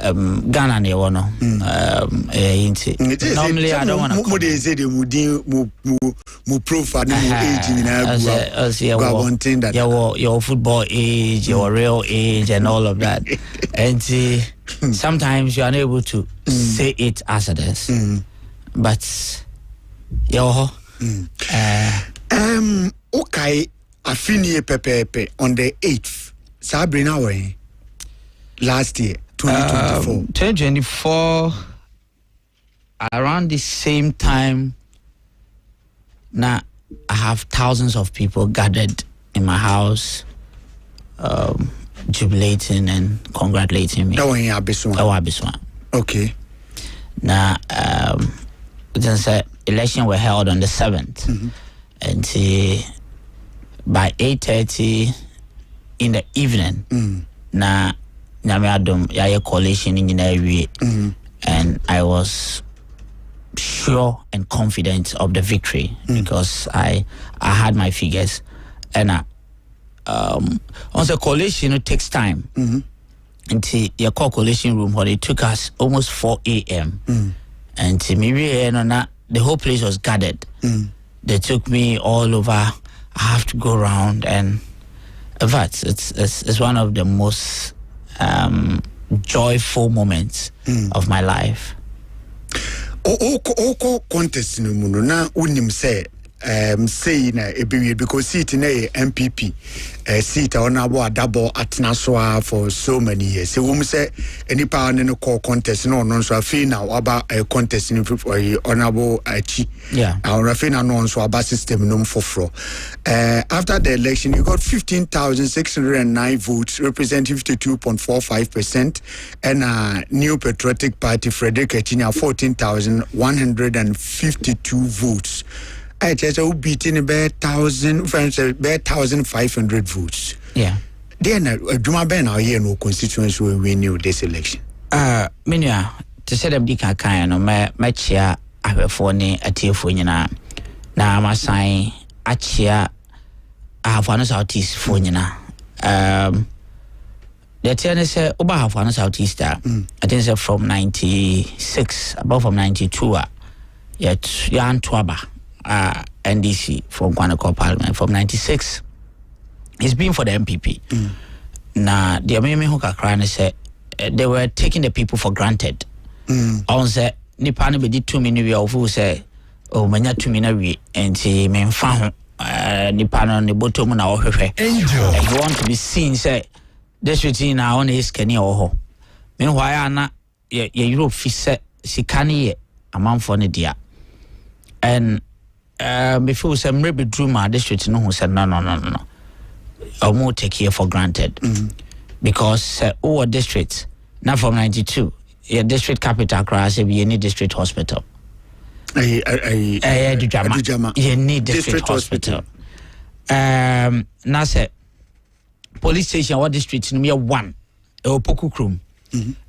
Ghana ne wono normally I don't want to they say the mu profile mu age na your football age, your real age and all of that. And sometimes you are unable to say it as it is. But okay, Afini Pepe on the 8th. Sabrina way last year, 2024. 2024, around the same time, now I have thousands of people gathered in my house, jubilating and congratulating me. Okay. Now, election were held on the 7th, and by 8:30 in the evening, na Nyame Yaya coalition in and I was sure and confident of the victory because I had my figures, and on the coalition it takes time. Until your coalition room where it took us almost 4 a.m. And maybe the whole place was gathered. They took me all over. I have to go around, and in fact, it's one of the most joyful moments of my life. Contest no muno na unim say say na ebiwe because seat na MPP seat on abo double atnasoa for so many years. So we say any power no call contest no so afi na aba contest no for honorable achi. Yeah. Our rafina no so aba system no foforo. After the election you got 15,609 votes representing 52.45%, and New Patriotic Party Frederick Echinya 14,152 votes. I just beating about 1,500 votes. Yeah. Then Juma Ben our year no constituency will win this election. Minya to set up the kind no my chair for ne atiefo nyina na ma sign achia have one southeast for nyina. The ten say oba have one southeast I think say from 96 about from 92 yet yan twaba NDC from Kwanako Parliament from 96. It's been for the MPP. Now the Amemi Hukakran said they were taking the people for granted. On say Nipani be did 2 minutes of who say oh manya 2 minutes and see men found Nipano the bottom na ohwe. And you want to be seen say this routine now on his Kenny or meanwhile na ye Europe fi set sikani a man for Nidia. And before some maybe drew my district, no, who said no. I won't take here for granted because our district now from 92, your district capital cross you need district hospital. Adujama. You need district hospital. Now say police station our district number 1, Opoku Krum,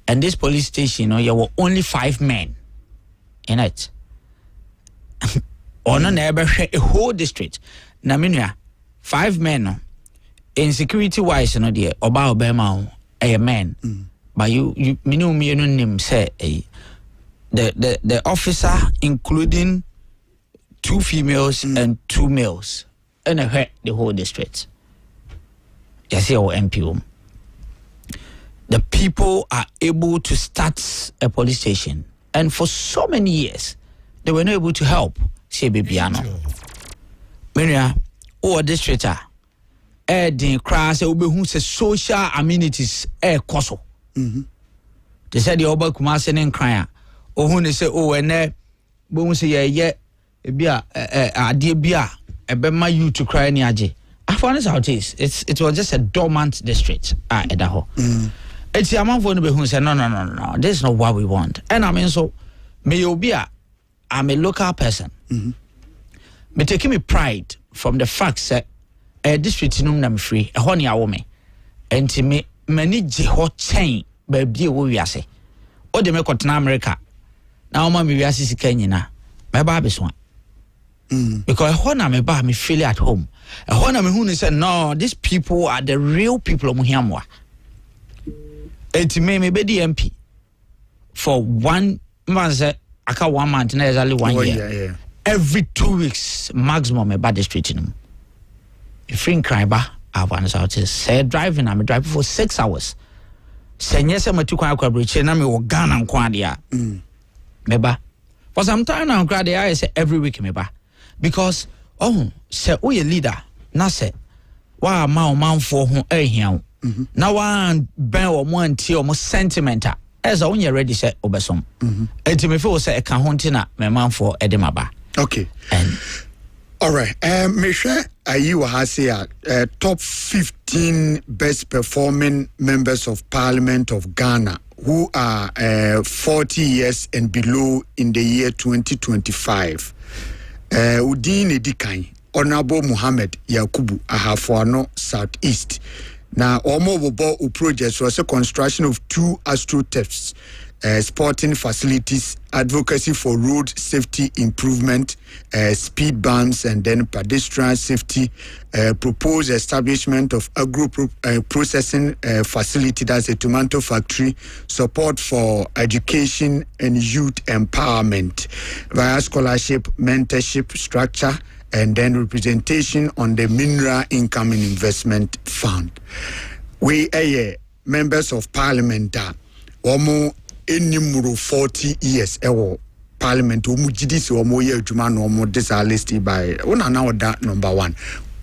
and this police station there were only 5 men in it. Or no neighbor a whole district. Na minua 5 men in security wise no dear oba obema a man. But you minimum say the officer including 2 females and 2 males and the whole district. You see our MPO. The people are able to start a police station, and for so many years they were not able to help. Say Bibiano. Menya, district din crass who say social amenities koso. They said the oba Kumasi and cry. Who they say and boom say yeah bia adie bia ebema you to cry ni aje. I found how it is. It was just a dormant district edaho. It's the amount for who say no. This is not what we want. And I mean so me obia I'm a local person. Me taking me pride from the fact that district num na free. Ehoni awo me. Enti me mani je ho chain baby wo wiase. O de me kotena America. Na o ma me wiase sika nyina. Me ba beso. Because ehona me ba me feel at home. Ehona me hu ni say no, these people are the real people omo hiamwa. Enti me be the MP. for 1 month, I can't 1 month, exactly 1 year. Every 2 weeks, maximum about the street. If you cry back, I want to say driving, I'm driving for 6 hours. Say yes, I'm a 2 hour bridge, and I'm a gun and quadia. Meba. For some time now, I say every week, meba. Because, say, we a leader, Nase, why man for whom here. Now, one ben or 1 tea almost sentimental. As only ready say obesom. And me feel say a kahontina, my man for Edimaba. Okay. All right. Me share you has top 15 best performing members of Parliament of Ghana who are 40 years and below in the year 2025. Udin Edikan, Honorable Muhammad Yakubu Ahafuano Southeast. Now, Omo Bobo projects was a construction of 2 astroturfs, sporting facilities, advocacy for road safety improvement, speed bumps, and then pedestrian safety. Proposed establishment of agro processing facility, that's a tomato factory. Support for education and youth empowerment via scholarship, mentorship structure, and then representation on the Mineral Income and Investment Fund. We are members of Parliament. Omo enimuru 40 years ewo Parliament. Omo GDC omo ye adwuma no omo this are listed by una now that number 1.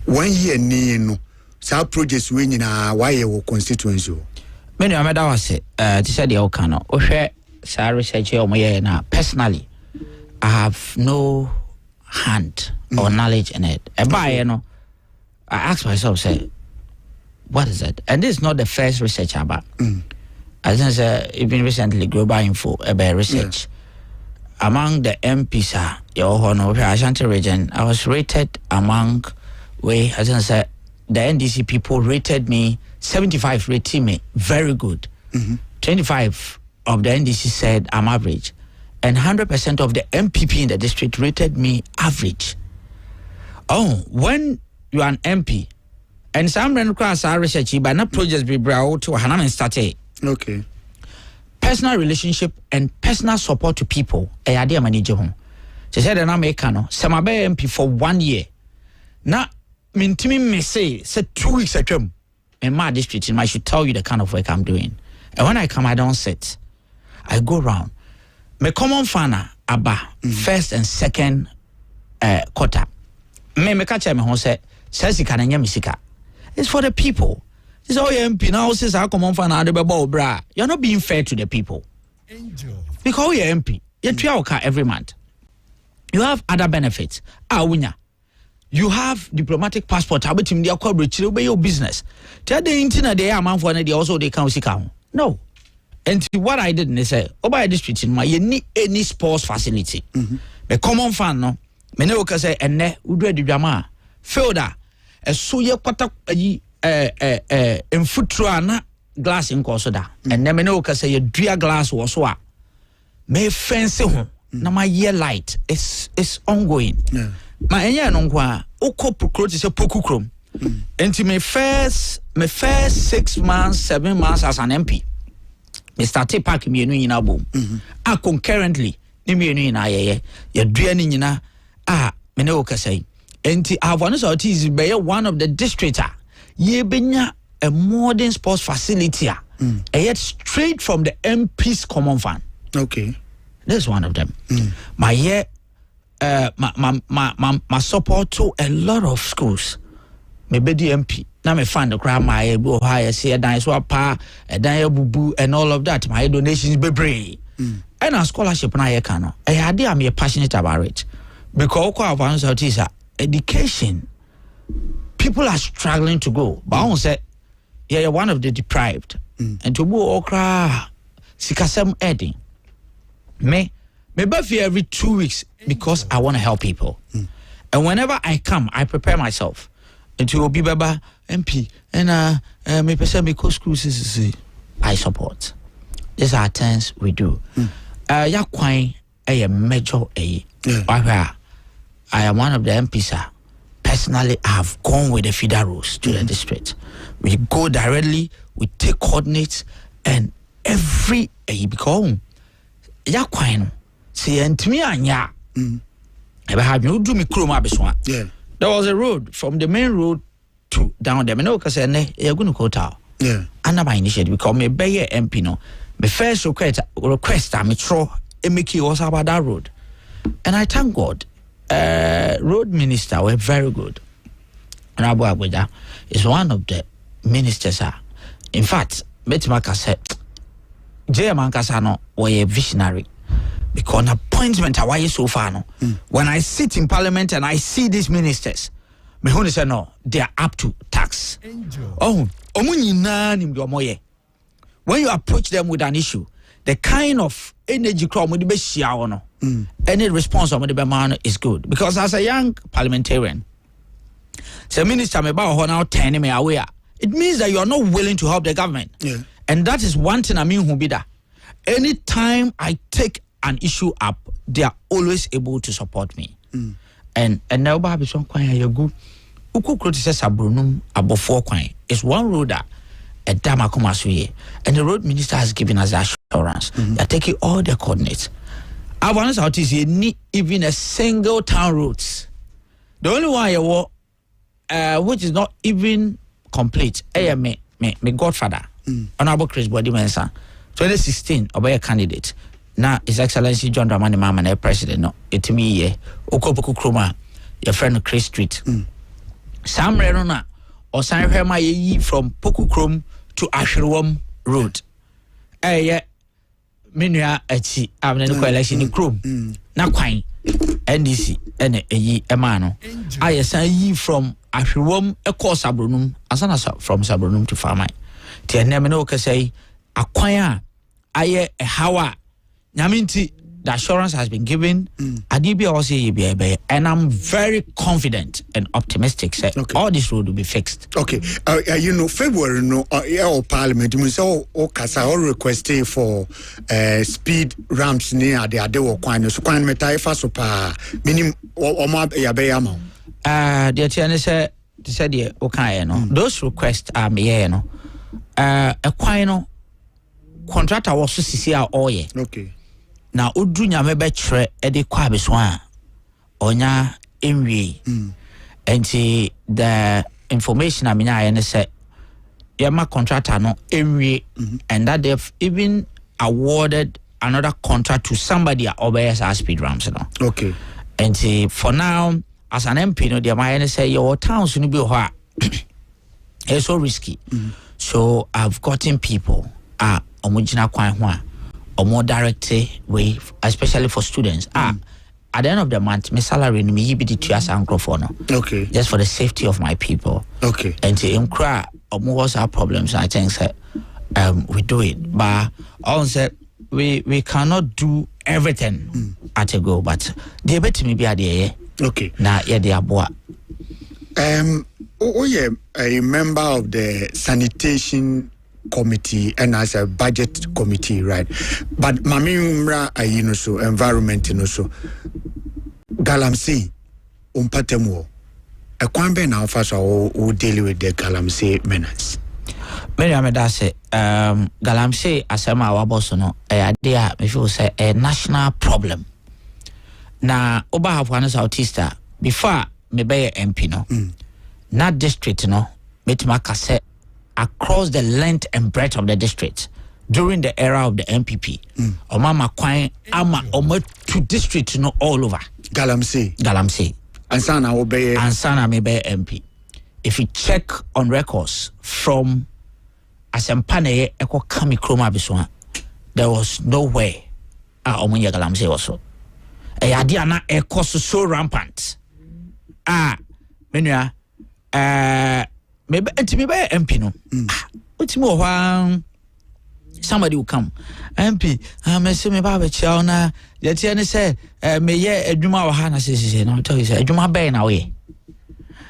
1 year ni no sa projects we nyina why your constituency. Many ameda was to say the okano. Ohwe sa research omo ye na personally I have no hand or knowledge in it. I ask myself, say, what is it? And this is not the first research about. I think even recently, Global Info about research. Among the MPs, Ashanti region, I was rated among the NDC people rated me 75, rated me very good. 25 of the NDC said I'm average. And 100% of the MPP in the district rated me average. When you are an MP, and some requires our research, but not projects be brought to Hanam and State. Okay. Personal relationship and personal support to people. A idea manager home. She said, and I'm a cano. Some MP for 1 year. Now, Mintimi may say 2 weeks at home in my district, and I should tell you the kind of work I'm doing. And when I come, I don't sit. I go around. My common fana aba first and second quarter. Me catch me who say sika na nya misika. It's for the people. This all MP now says our common fana de beba bra. You're not being fair to the people. Because you're MP, you try car every month. You have other benefits. You have diplomatic passport. Abetim dia kwa brechi be your business. Tell the internet they are man for na they also they can sika. No. And what I did, they say, by district in my need any sports facility. The common fan, no, many workers say, and ne, udre di drama, filda, a suya pata, in futrana glass in Corsoda, and then many workers say, a dear glass was what may fancy home. Now, my year light is ongoing. My enya no kwa, oko procrot is a pokukrum. And to my first 6 months, 7 months as an MP. Me started packing me in a boom. Concurrently, me in a ye draining in a Menoka say. And I have one of one of the districts. Ye benya a modern sports facility. Yet straight from the MP's common fund. Okay. There's one of them. My year my support to a lot of schools. Maybe the MP. Now me find the crowd my go higher, see a dance pa, a dance bubu, and all of that. My donations be brave. And a scholarship na ye cano. I had I'm passionate about it. Because once out is education. People are struggling to go. But I say, yeah, you're one of the deprived. And to go okra sikasem edding. Me buffy every 2 weeks because I want to help people. And whenever I come, I prepare myself. And to be Baba MP and me person me co schools I support. These are things we do. Ya kwai a major I am one of the MPs. Personally, I have gone with the feeder roads to the district. We go directly, we take coordinates, and every because ya kwan no se yentimi anya ebe ha me do me krom abeso yeah there was a road from the main road to down there me no ka say ne ya gunu kota yeah under my initiative because me be MP no me first request I me throw emeki was about that road and I thank God road minister were very good. Rabu Abuja is one of the ministers. In fact, Betimaka said, J.M. Kasano was a visionary because an appointment away so far. No, when I sit in parliament and I see these ministers, me who say no, they are up to tax. When you approach them with an issue, the kind of energy crowd with the any response of the man is good because as a young parliamentarian, so minister me ba now turning me away. It means that you are not willing to help the government. Yeah. And that is one thing I mean who be that. Anytime I take an issue up, they are always able to support me. And now Babi son kwanya yagu. Uku kroti sabrunum abofo kwan. It's one road that a dama come and the road minister has given us assurance. They are taking all the coordinates. I've honest out is need even a single town roads. The only one you walk which is not even complete. Me godfather, Honorable Chris Body Mensa, 2016, obey a candidate. Now His Excellency John Dramani Mahama, president. No, it me ye. Okopoku Kroma, your friend Chris Street. Sam Renona or Sam Hema ye from Poku Krom to Ashirwam Road. Yeah, Minua Echi, I'm in the election in Krom. Na Quine, NDC, and ye Emano. I assign ye from Ashirwam, a course Sabrunum, as an from Sabrunum to Farmai. Tia Nemenoka say, Acquire, aye, a Hawa, Yaminti, the assurance has been given. Adibi also be, and I'm very confident and optimistic that all this road will be fixed. Okay, you know, February, no, our parliament, we saw Kasa all requesting for speed ramps near the Adewo Kwano, so Kwan Metai Fasopa, minimum or Yabayama. The attorney said, okay, no, those requests are me, no, a Kwano contractor was to see our oil. Okay. Now, Udu Nyame betre edi kwa beswa onya enwie. And the information I mean I say yama contractor no enwie and that they've even awarded another contract to somebody at OBS as speed ramps no. Okay. And for now as an MP no the my say your towns no be ho it's so risky. So I've gotten people omujina kwan ho or more direct way, especially for students. At the end of the month, my salary me be the 2 years no. Okay. Just for the safety of my people. Okay. And to incur or more our problems, I think that we do it. But also we cannot do everything at a go. But they bet me be at the okay. Now yeah they are boa. Yeah, a member of the sanitation committee and as a budget committee, right? But Mami Umra so environment so Galamsey Umpatemo a Kwambe now first or deal with the Galamsey menace. Many Amedase Galamsey Asema Wabosono a idea if you say a national problem. Now Oba have one as autista before me be MP no not district no metimaka say across the length and breadth of the district during the era of the MPP. Omama Kwine ama omo to district no all over. Galamsey. Ansana obey. Ansana me be MP. If you check on records from Asempane Eko Kami Kroma Biswa, there was no way Omunya Galamsey also. A Adiana Eko so rampant. Menua maybe MP no. What's more somebody will come. MP, I say me baba chow na. Yet you say me ye eduma wa hana say no tell you say eduma bay na we.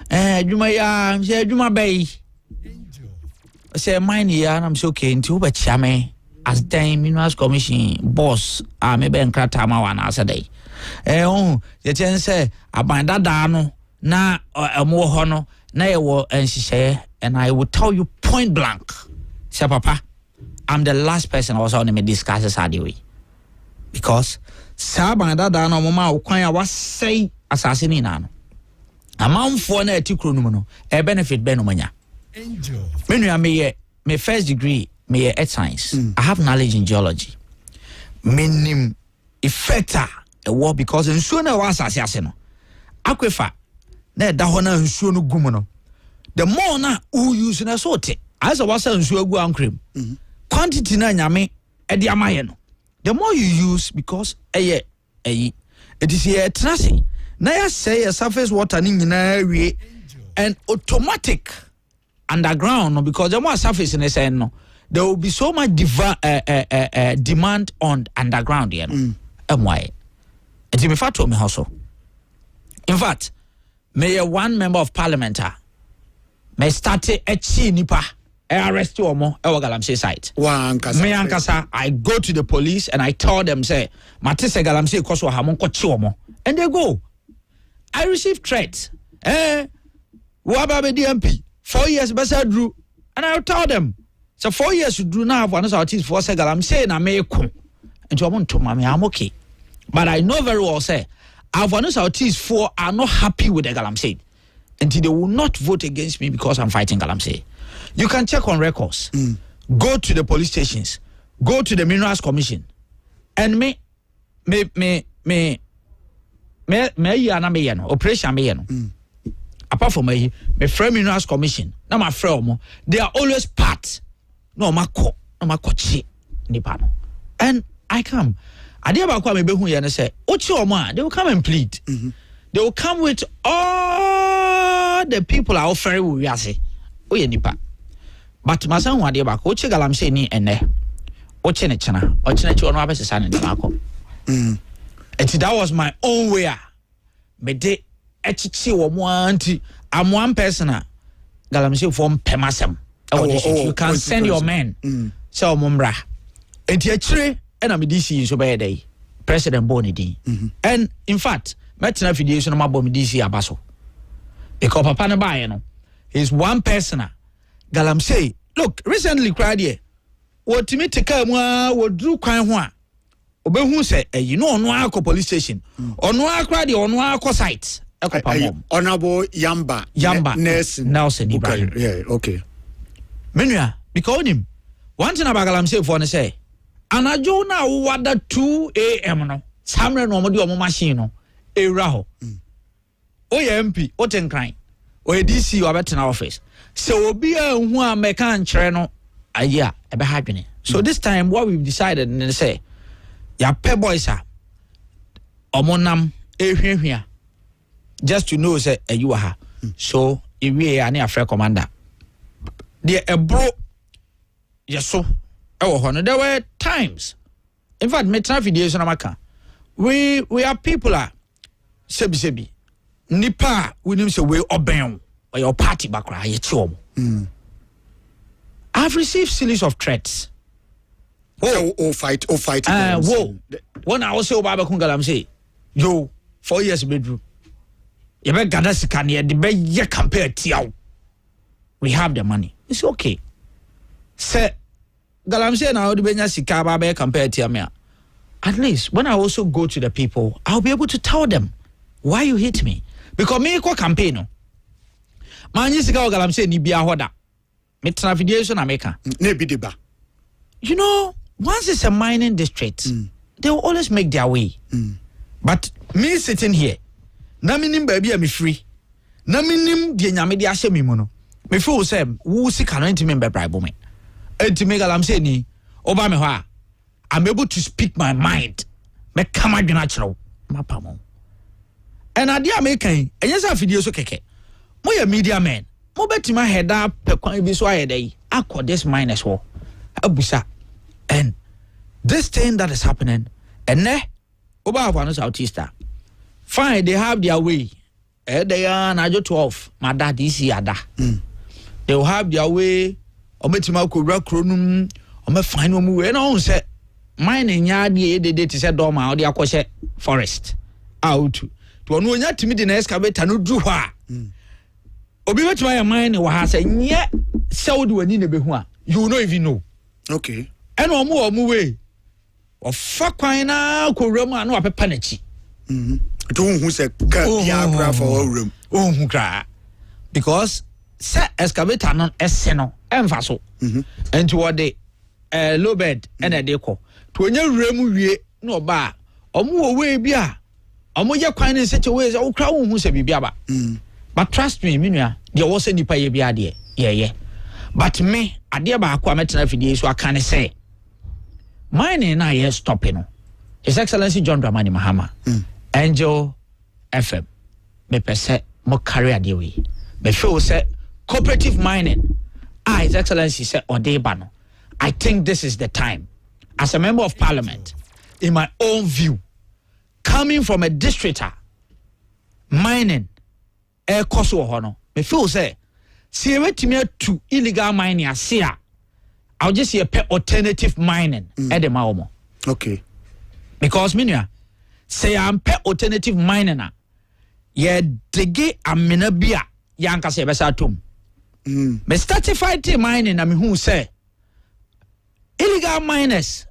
Eduma ya say eduma bay. Say mine ya I'm so okay into but chame as time minerals commission boss me be nkrata ma wa na asade. Yet you say abanda da no na mo ho no na ye wo enhihye and I will tell you point blank. Say papa, I'm the last person also on me discuss this way. because Saba dada no mama ukwan a wasai asase ni na no amanfo na ati kro no no e benefit be no manya menu me first degree me earth science I have knowledge in geology menim effecta e wo because nsuo na wa asase ase no aquifer na da ho na nsuo no gum no the more na who use na so te as was nsuo gu ankrem quantity na nyame e de amaye no the more you use because it is here tracing na ya say a surface water ni nyina wie and automatic underground no because the more surface in say no there will be so much demand on underground here no why it me fato me house in fact may one member of parliament may start a chi nipa arrest you omo e Galamsey site. Me ankasa I go to the police and I tell them say matese Galamsey koso ha mon ko chi omo and they go. I receive threats. Waba be DMP 4 years besa drew and I tell them so 4 years you do now have one artist for say Galamsey na me ko and you want to mama I'm okay. But I know very well say Avanos artists for are not happy with the Galamsey until they will not vote against me because I'm fighting Galamsey. You can check on records. Go to the police stations. Go to the Minerals Commission. And me operation apart from me friend Minerals Commission. Now my friend they are always part. No chi nipa no. And I come. Ade ba kwa me behu ye ne say ochi omo they will come and plead. They will come with all the people are offering we ase. Oye nipa. But masan wade ba ko che Galamsey ni ene o che ne chena o che ne chi ono abesesa ne na ko and that was my own way me de echichi wo mo anti am one person Galamsey form pemasem you can send your men so mombra enti achire na me DC so be dey president boni din and in fact metna fidie so na mabom DC abaso because papa ne ba ye no is one person Galamsey look recently cried here what to me take what drew kwan ho a obehu say you know ono akọ police station ono akra de ono akọ site honorable Yamba Nelson Ibrahim yeah okay menua because him one thing about Galamsey for ne say anajo na wada 2 a.m. no samre no mo de omo machine no ewra ho o MP o ten cry o DC o betena office so obi anhu a meka nkyere no aya ebe ha dwene so this time what we've decided and say ya pay boys are omonam ehwehwea just to know say you are so we are na afre commander the ebro yeso ewo ho no there were times in fact me traffic days na maka we are people are sebi nipa we nim say we oben or your party background I've received series of threats. Fight. When I was say Baba Galamsey, yo 4 years bedroom. You better gather sikania the be ye compare tiao. We have the money. It's okay. Say Galamsey now the benya sika Baba compare tiamia. At least when I also go to the people, I'll be able to tell them why you hate me. Because me ko campaign no. Manyi sika Galamsey ni bia hoda. Me trafidiation America. Ne bi deba. You know, once it's a mining district, they will always make their way. But me sitting here, na minim baby me free. Na minim die nyame de ahye me mu no. Me feel say wo sika no ntimi be bribe me. Ntimi Galamsey ni oba me ho a I'm able to speak my mind. Me come adwena kyerɛw. Mapa mo. And ade American, enye sa video so keke. Mo ya media men. Mo betima head up pekwan bi so ayedai. Akọ this minus war. Abusa. And this thing that is happening, and oba have Southeast. Fine, they have their way. They are Najo 12. My dad is here. They will have their way. Ometima Kura Kronum. Ome fine no mu. And on say mine in yadi they did say doma or the akoshe forest. Out. To onu nya timi de na excavator no dru ho a. Obi wetima ya mine wa ha say nye se wodi wani na behu a. You will not even know. Okay. And omu way. ɔfa kwan na kɔwura mu a na wapɛpa n'akyi to who said bra for room who cry because se excavator non esse no emfa so enti wo de low bed ene de kɔ to onya wura mu wie na oba omo wo we bi a omo ye kwan ne se che we wo kra wo hu se bibia ba but trust me minua de wo se nipa ye bia de ye but me ade ba akwa metena fidie so aka ne say mine na ye stopping no His Excellency John Dramani Mahama Angel FM me pese mo carry ade we me feel say cooperative mining His Excellency say odeba no I think this is the time as a member of parliament in my own view coming from a districtor mining air cost ho no me feel say see wetimi to illegal mining asia I'll just see a alternative mining at the maomo okay because minua say am pe alternative mining na ye dege amena bia yanka se besa tom me certified mining na me hu say illegal miners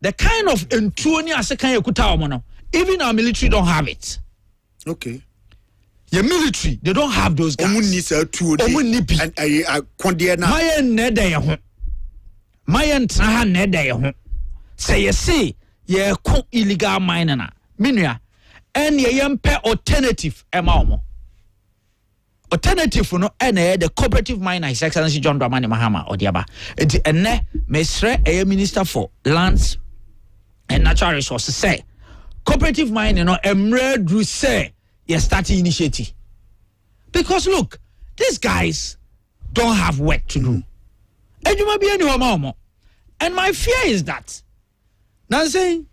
the kind of entuoni asekan yakuta omo no even our military don't have it okay your military they don't have those guys omunni sa tuo de and akwode na mayen ne da ye ho mayen tra ha ne da ye ho say ye see ye ko illegal mining na minua en ye yempe alternative ema omo alternative no ene the cooperative miner His Excellency John Dramani Mahama odiaba enti enne mesre minister for lands and natural resources say cooperative mining no emre dru say you start initiative because look these guys don't have work to do ejuma bi eni omo and my fear is that now saying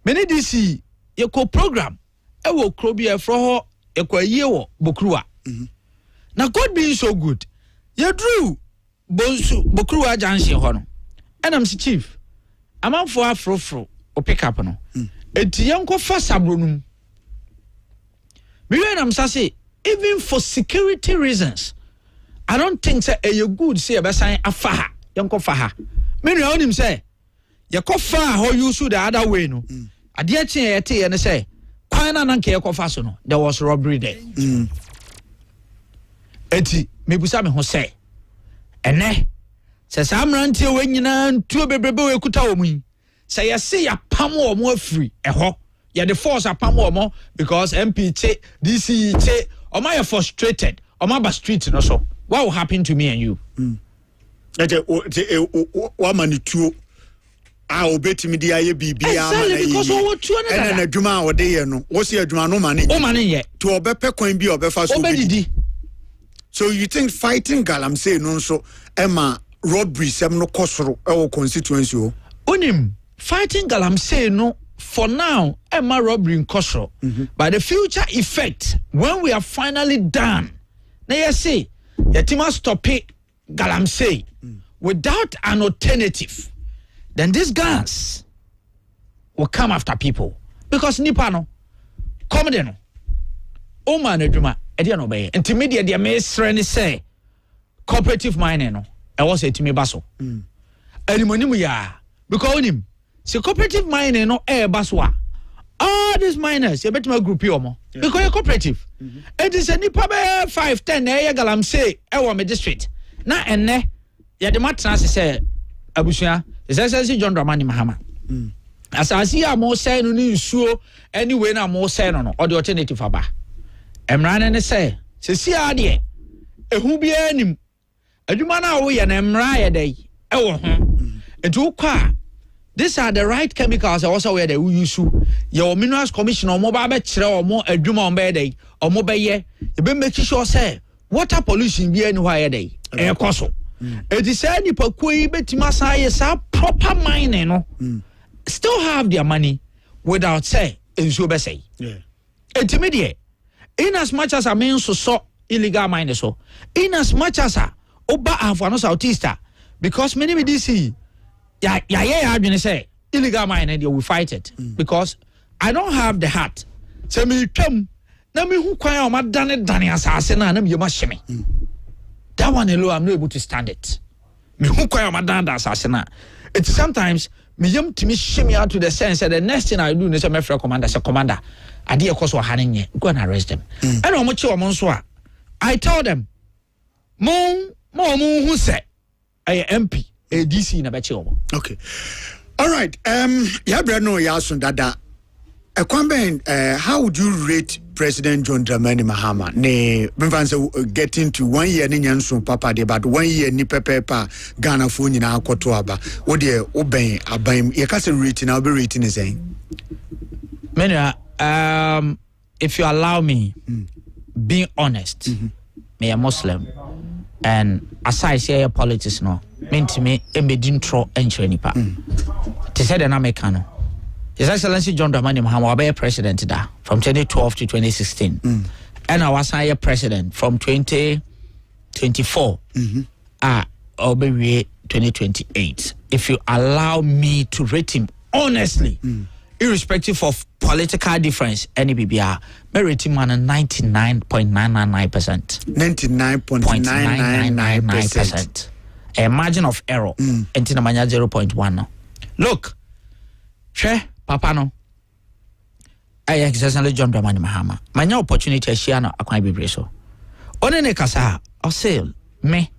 many DC yeko program e wo kro bi e fro ho ekwaye wo bokruwa now God being so good you drew bonsu bokruwa junction ho no and I'm chief amam for afro o pick up no enti yanko fa sabronum me when I'm say even for security reasons I don't think say you good say be sign afaha yanko faha me no onim say you kofa how you should the other way no ade a chen yete ye ne say kwan na nanka ye kofa so no there was robbery there enti me busa me ho say ene say samrantie we nyina ntuo bebrebe we kuta wo mu say ye say ya pam wo mo afiri eho ye the force apam wo mo because MP che DC che o ma you frustrated o ma ba street no so what will happen to me and you wa manituo obetimi dia ye bibia ama na adwuma ode ye no wo se adwuma no mane o mane ye to obepe kwan bi obefa so obedidi so you think fighting galamsey no so ema robbery sem no kosoro e wo constituency o onim fighting galamsey no for now ema robbery in kosoro but the future effect when we are finally done na you say yatima stop it galamsey without an alternative then these guns will come after people because nipa no comedy no o man adwuma e de no be intermediate de me sreni say cooperative mining no e was etimi baso animonimu ya because onim se cooperative mining no e baso a all these miners you betima group yo mo because you cooperative it is a nipa be 5-10 e galamsey e wo me district na enne ye de matena say abusua His Excellency John Dramani Mahama. As I see a more say no ni nsuo anyway na more say no or the alternative aba. Emran ne say see ade ehu bia anim adwuma na wo ye na emra ye dai e wo ho etu kwa these are the right chemicals also where they use your minerals commission omo ba be kire omo adwuma omo be dai omo be ye e be make sure say water pollution bia ni ho ye dai e koso it is any pakui betima say sa proper mining no still have their money without say enso be say intermediate in as much as I mean so illegal mining so in as much as oba afano southeast because many we DC ya adwene say illegal mining they will fight it because I don't have the heart say me twam na me hu kwan o ma dane asase na me yema hye me that one alone I'm not able to stand it me hu kwan o ma dane asase na it sometimes me yam timi shimmy out to the sense that the next thing I do is a friend commander say commander idea cause wa hanin go and arrest them. And omo che omo so a I tell them mo who say I MP DC na be che omo. Okay. All right. Ya no ya sun dada. Kwame, how would you rate President John Dramani Mahama? Ne, getting to 1 year ni nyansun papa de, but 1 year ni pepa Ghana phone na akoto aba. What de oben abaim? You can say rating. I'll be rating is saying. Menya, if you allow me, being honest, me a Muslim, and aside say politics no, mean to me, me didn't throw entry nipa. To say the Americano. His Excellency John Dramani Mahama was president da from 2012 to 2016, and I was president from 2024 I'll be 2028. If you allow me to rate him honestly, irrespective of political difference, any BBR, may rate him on a 99.999%. 99.999%. A margin of error, and 0.1 now. Look, share. Papa no I Excellency John Dramani Mahama manya opportunity share no akwan bebre so one ne kasa o say me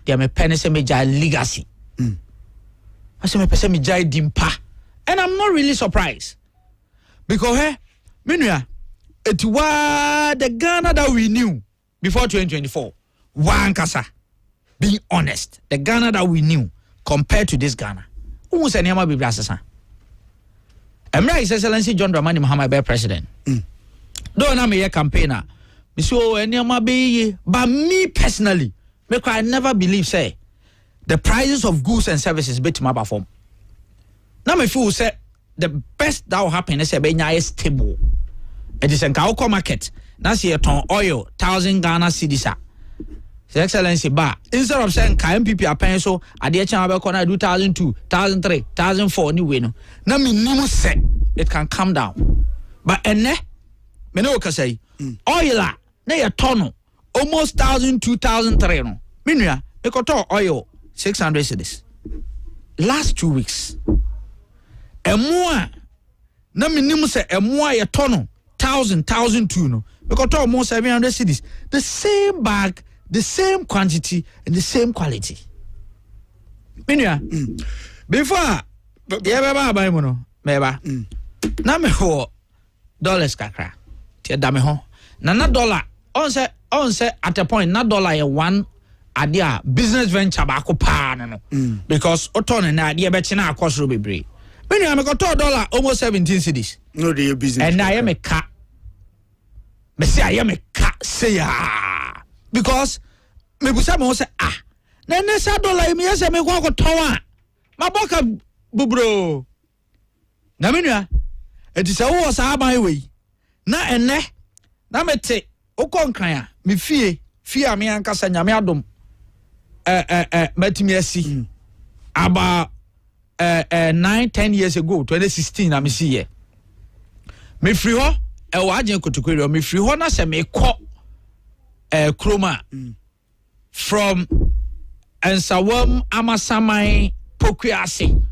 dia me pen say me jai legacy I say me pese me jai dimpa, and I'm not really surprised because menua etiwa the Ghana that we knew before 2024 one kasa, being honest, the Ghana that we knew compared to this Ghana who say niama bebre asesa. His Excellency John Dramani Mahama be president. Though na me a campaigner, me so any be, but me personally, I never believe say the prices of goods and services bet my perform. Now me feel say the best that will happen is be stable. It is a Kauko market. Now see a ton oil 1,000 Ghana cedis. His Excellency ba instead of saying KMPP are paying so at the HM corner do 1,002, 1,003, 1,004 anyway no. Now me no say it can come down. But ene me no ka say oil na ya ton almost 1,002, 1,003 no. Minua me ko to oil 600 cedis. Last 2 weeks. Emoa na me nim say emoa ya ton 1,000, 1,002 no. Me ko to almost 700 cedis. The same bag, the same quantity and the same quality. Minua, before yeah, buy mono, meba. Na me ho dollars kakra. Tia da me ho. Na dollar. On say at a point na dollar ye one idea business venture ba ko pa no. Because oton na idea be china akosro bebre. Minua me ko $1 almost 17 cedis. No the business. And I am a ka. Me say I am a ka say because me busa me say na nesa dollar me say me go ton ma boka bubro na menua eti say wo sa aban we na enne na mete okonkran a me fie a me ankasa nyame adom matimi asi about 9-10 years ago 2016 na me see here me free ho e wa agen kotokweri me free ho na se me ko Kroma from Ensawam Amasamai Pokuase.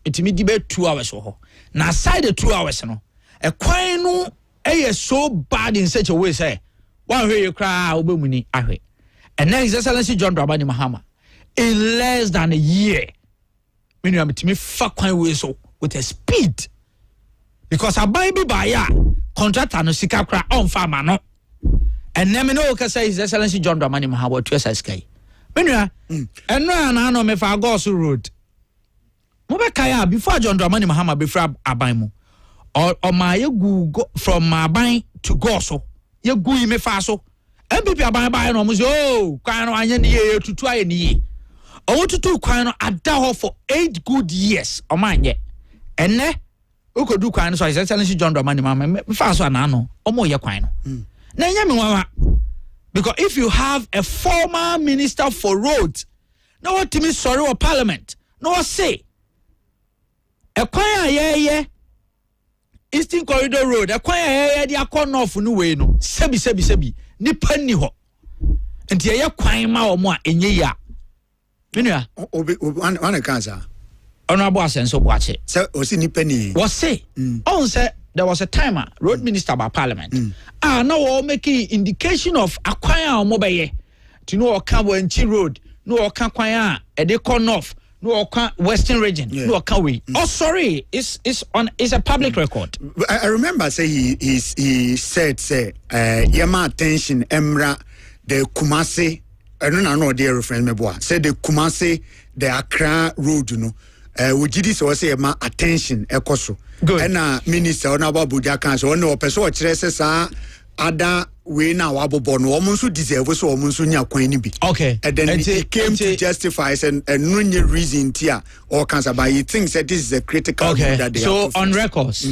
It me dibe 2 hours ho. Na side the 2 hours no. A kwine no so bad in such a way say one way you cry obemuni ahwe. And then His Excellency John Dramani Mahama in less than a year. Menu am timi fa kwine way so with a speed. Because a baby buyer contractor no sika kra on farmer no. And then me no ka say His Excellency John Dramani Mahama to SSK. Menua, and no na me fa go so road. Mo be kaya before John Dramani Mahama before aban mu. Or my go from my aban to go so. Ye gu me fa so. MPP aban ba no mo say oh, kwan no anya ne ye tutu aye ne ye. O tutu kwan no ada ho for 8 good years. O man ye. Enne ukodu kwan so His Excellency John Dramani Mahama me fa so na no. O mo ye kwan no. Na nya me wawa. Because if you have a former minister for roads, no what to me sorry or parliament, no what say. A choir Eastern Corridor Road, a choir the akon off no way no. Sebi. Ni penny ho. And ye choir ma or more in ye ya. Minua one cancer. Honorable Asenso Boache. So, Osini Penny was say, on said there was a timer, road minister by parliament. Now all making indication of acquire mobile to know Kamwenchi Road, no Kakwaya, a decor north, no western region, no Kawi. Oh, sorry, it's a public record. I remember say he said Yama attention Emra the Kumasi. I don't know dear reference me boy. Said the Kumasi the Accra road, you know. We did this also my attention ekoso. Good. And minister on about Buja Council no person or sa other way now wabo no woman so deserve so woman so nya kwan bi. Okay. And then he came to justify and no reason tia or cancer but he thinks that this is a critical that they so on records.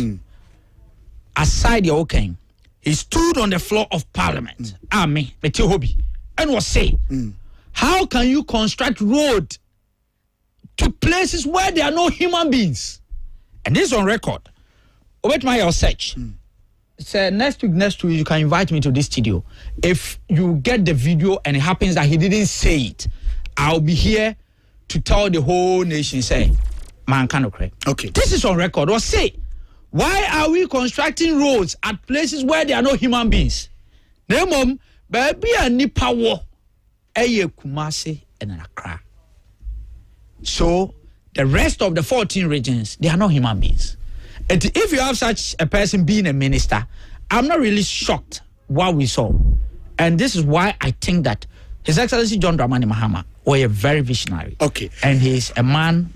Aside your king, he stood on the floor of parliament. Army, Metihobi, and was saying, how can you construct road to places where there are no human beings? And this is on record. Wait my search. Say next week you can invite me to this studio. If you get the video and it happens that he didn't say it, I'll be here to tell the whole nation, say, man cannot cry. Okay. This is on record. Or say, why are we constructing roads at places where there are no human beings? Nemom, baby and nipa wo eye Kumasi and Accra. So the rest of the 14 regions, they are not human beings. And if you have such a person being a minister, I'm not really shocked what we saw. And this is why I think that His Excellency John Dramani Mahama was a very visionary. Okay. And he's a man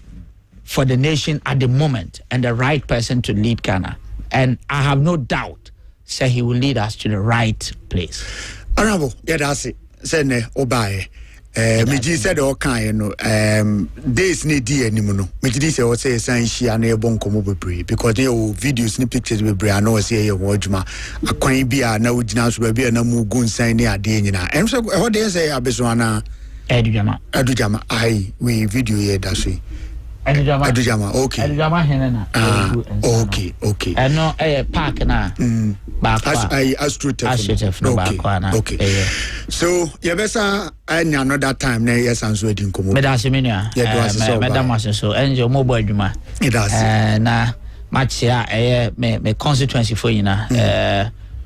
for the nation at the moment and the right person to lead Ghana. And I have no doubt, say he will lead us to the right place. Honorable, yeah, that's it. Sene Obaye. Meji said all kind, days need dear anymore. Meji say, say, sign she and a bon come over because they videos and pictures with Bria. No, say, a wajma, a coin beer, no dance will be a no gun sign near Dana. And so, what they say, Abiswana Adujama, I we video here, that's it. Adujama, okay. Adujama Henena. Okay. And no, a park na. I okay. So, Yabesa, I know that time, yes, I'm sweating. Medasiminia, Madame so, and your mobile Juma. It does. Na Machia, me constituency for you na,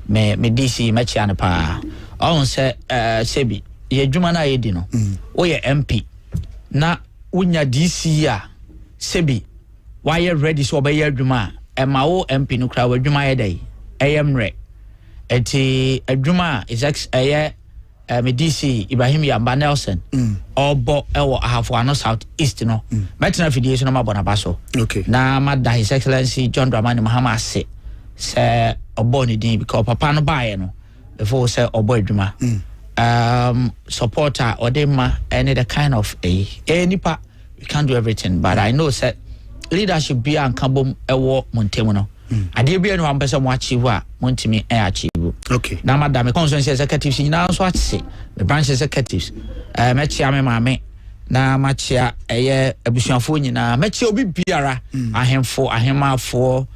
me DC, Machiana pa. On say, Sebi, ye Jumana Edino, or ye MP. Na, unya DC ya, Sebi, why you ready so by your Juma, and my old MP no crowd Juma day. AM Re. Eti Adjuma is DC Ibrahim Yamba Nelson. Or Bo Ewo Ahafwano South East no. Metina Fidiation of Bonabaso. Okay. Na Mada His Excellency John Dramani Mahama say Oboni Din because Papa no buy no before say Obo Adjuma. Supporter or dema any the kind of any part we can't do everything. But I know say leadership be and Kabum Ewo Montemono. I did be no person watch you want me achieve. Okay. Now, Madam, constituency executives in now what say the branch executives. Mechia me mame. Na machia a bushafuni na mechia obi biara ahem for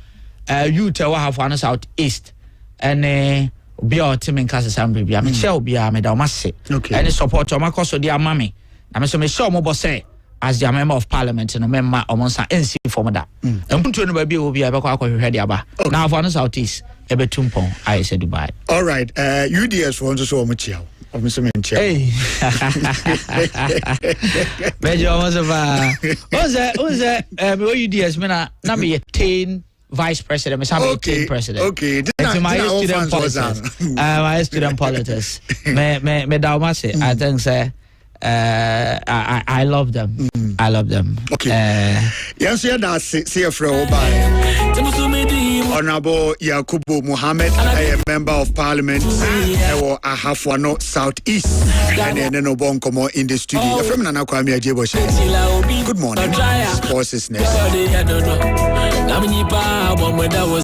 you tell have one south east and be our team in Casa Sambi. Mechia be a medal must say. Okay. Any support or my cost of dear mammy. I must make sure mobile say. As the member of parliament and a member of Monsa NC for that. And put to baby will be a back ready about. Now for the southeast, a betumpon, I said Dubai. All right, UDS wants to show much. Hey, Major was UDS, Mena, Nami 10 vice president, Miss president. Okay, my student politics. My student politics. Me Dalmasi, I think, sir. I love them. I love them. Okay. Yes, that's see from Honorable Yakubu Muhammad, a member of parliament or Ahafwano Southeast, and then no bon come in the studio. From Nana Kwame Adjei Bohyen. Good morning. Sports is next.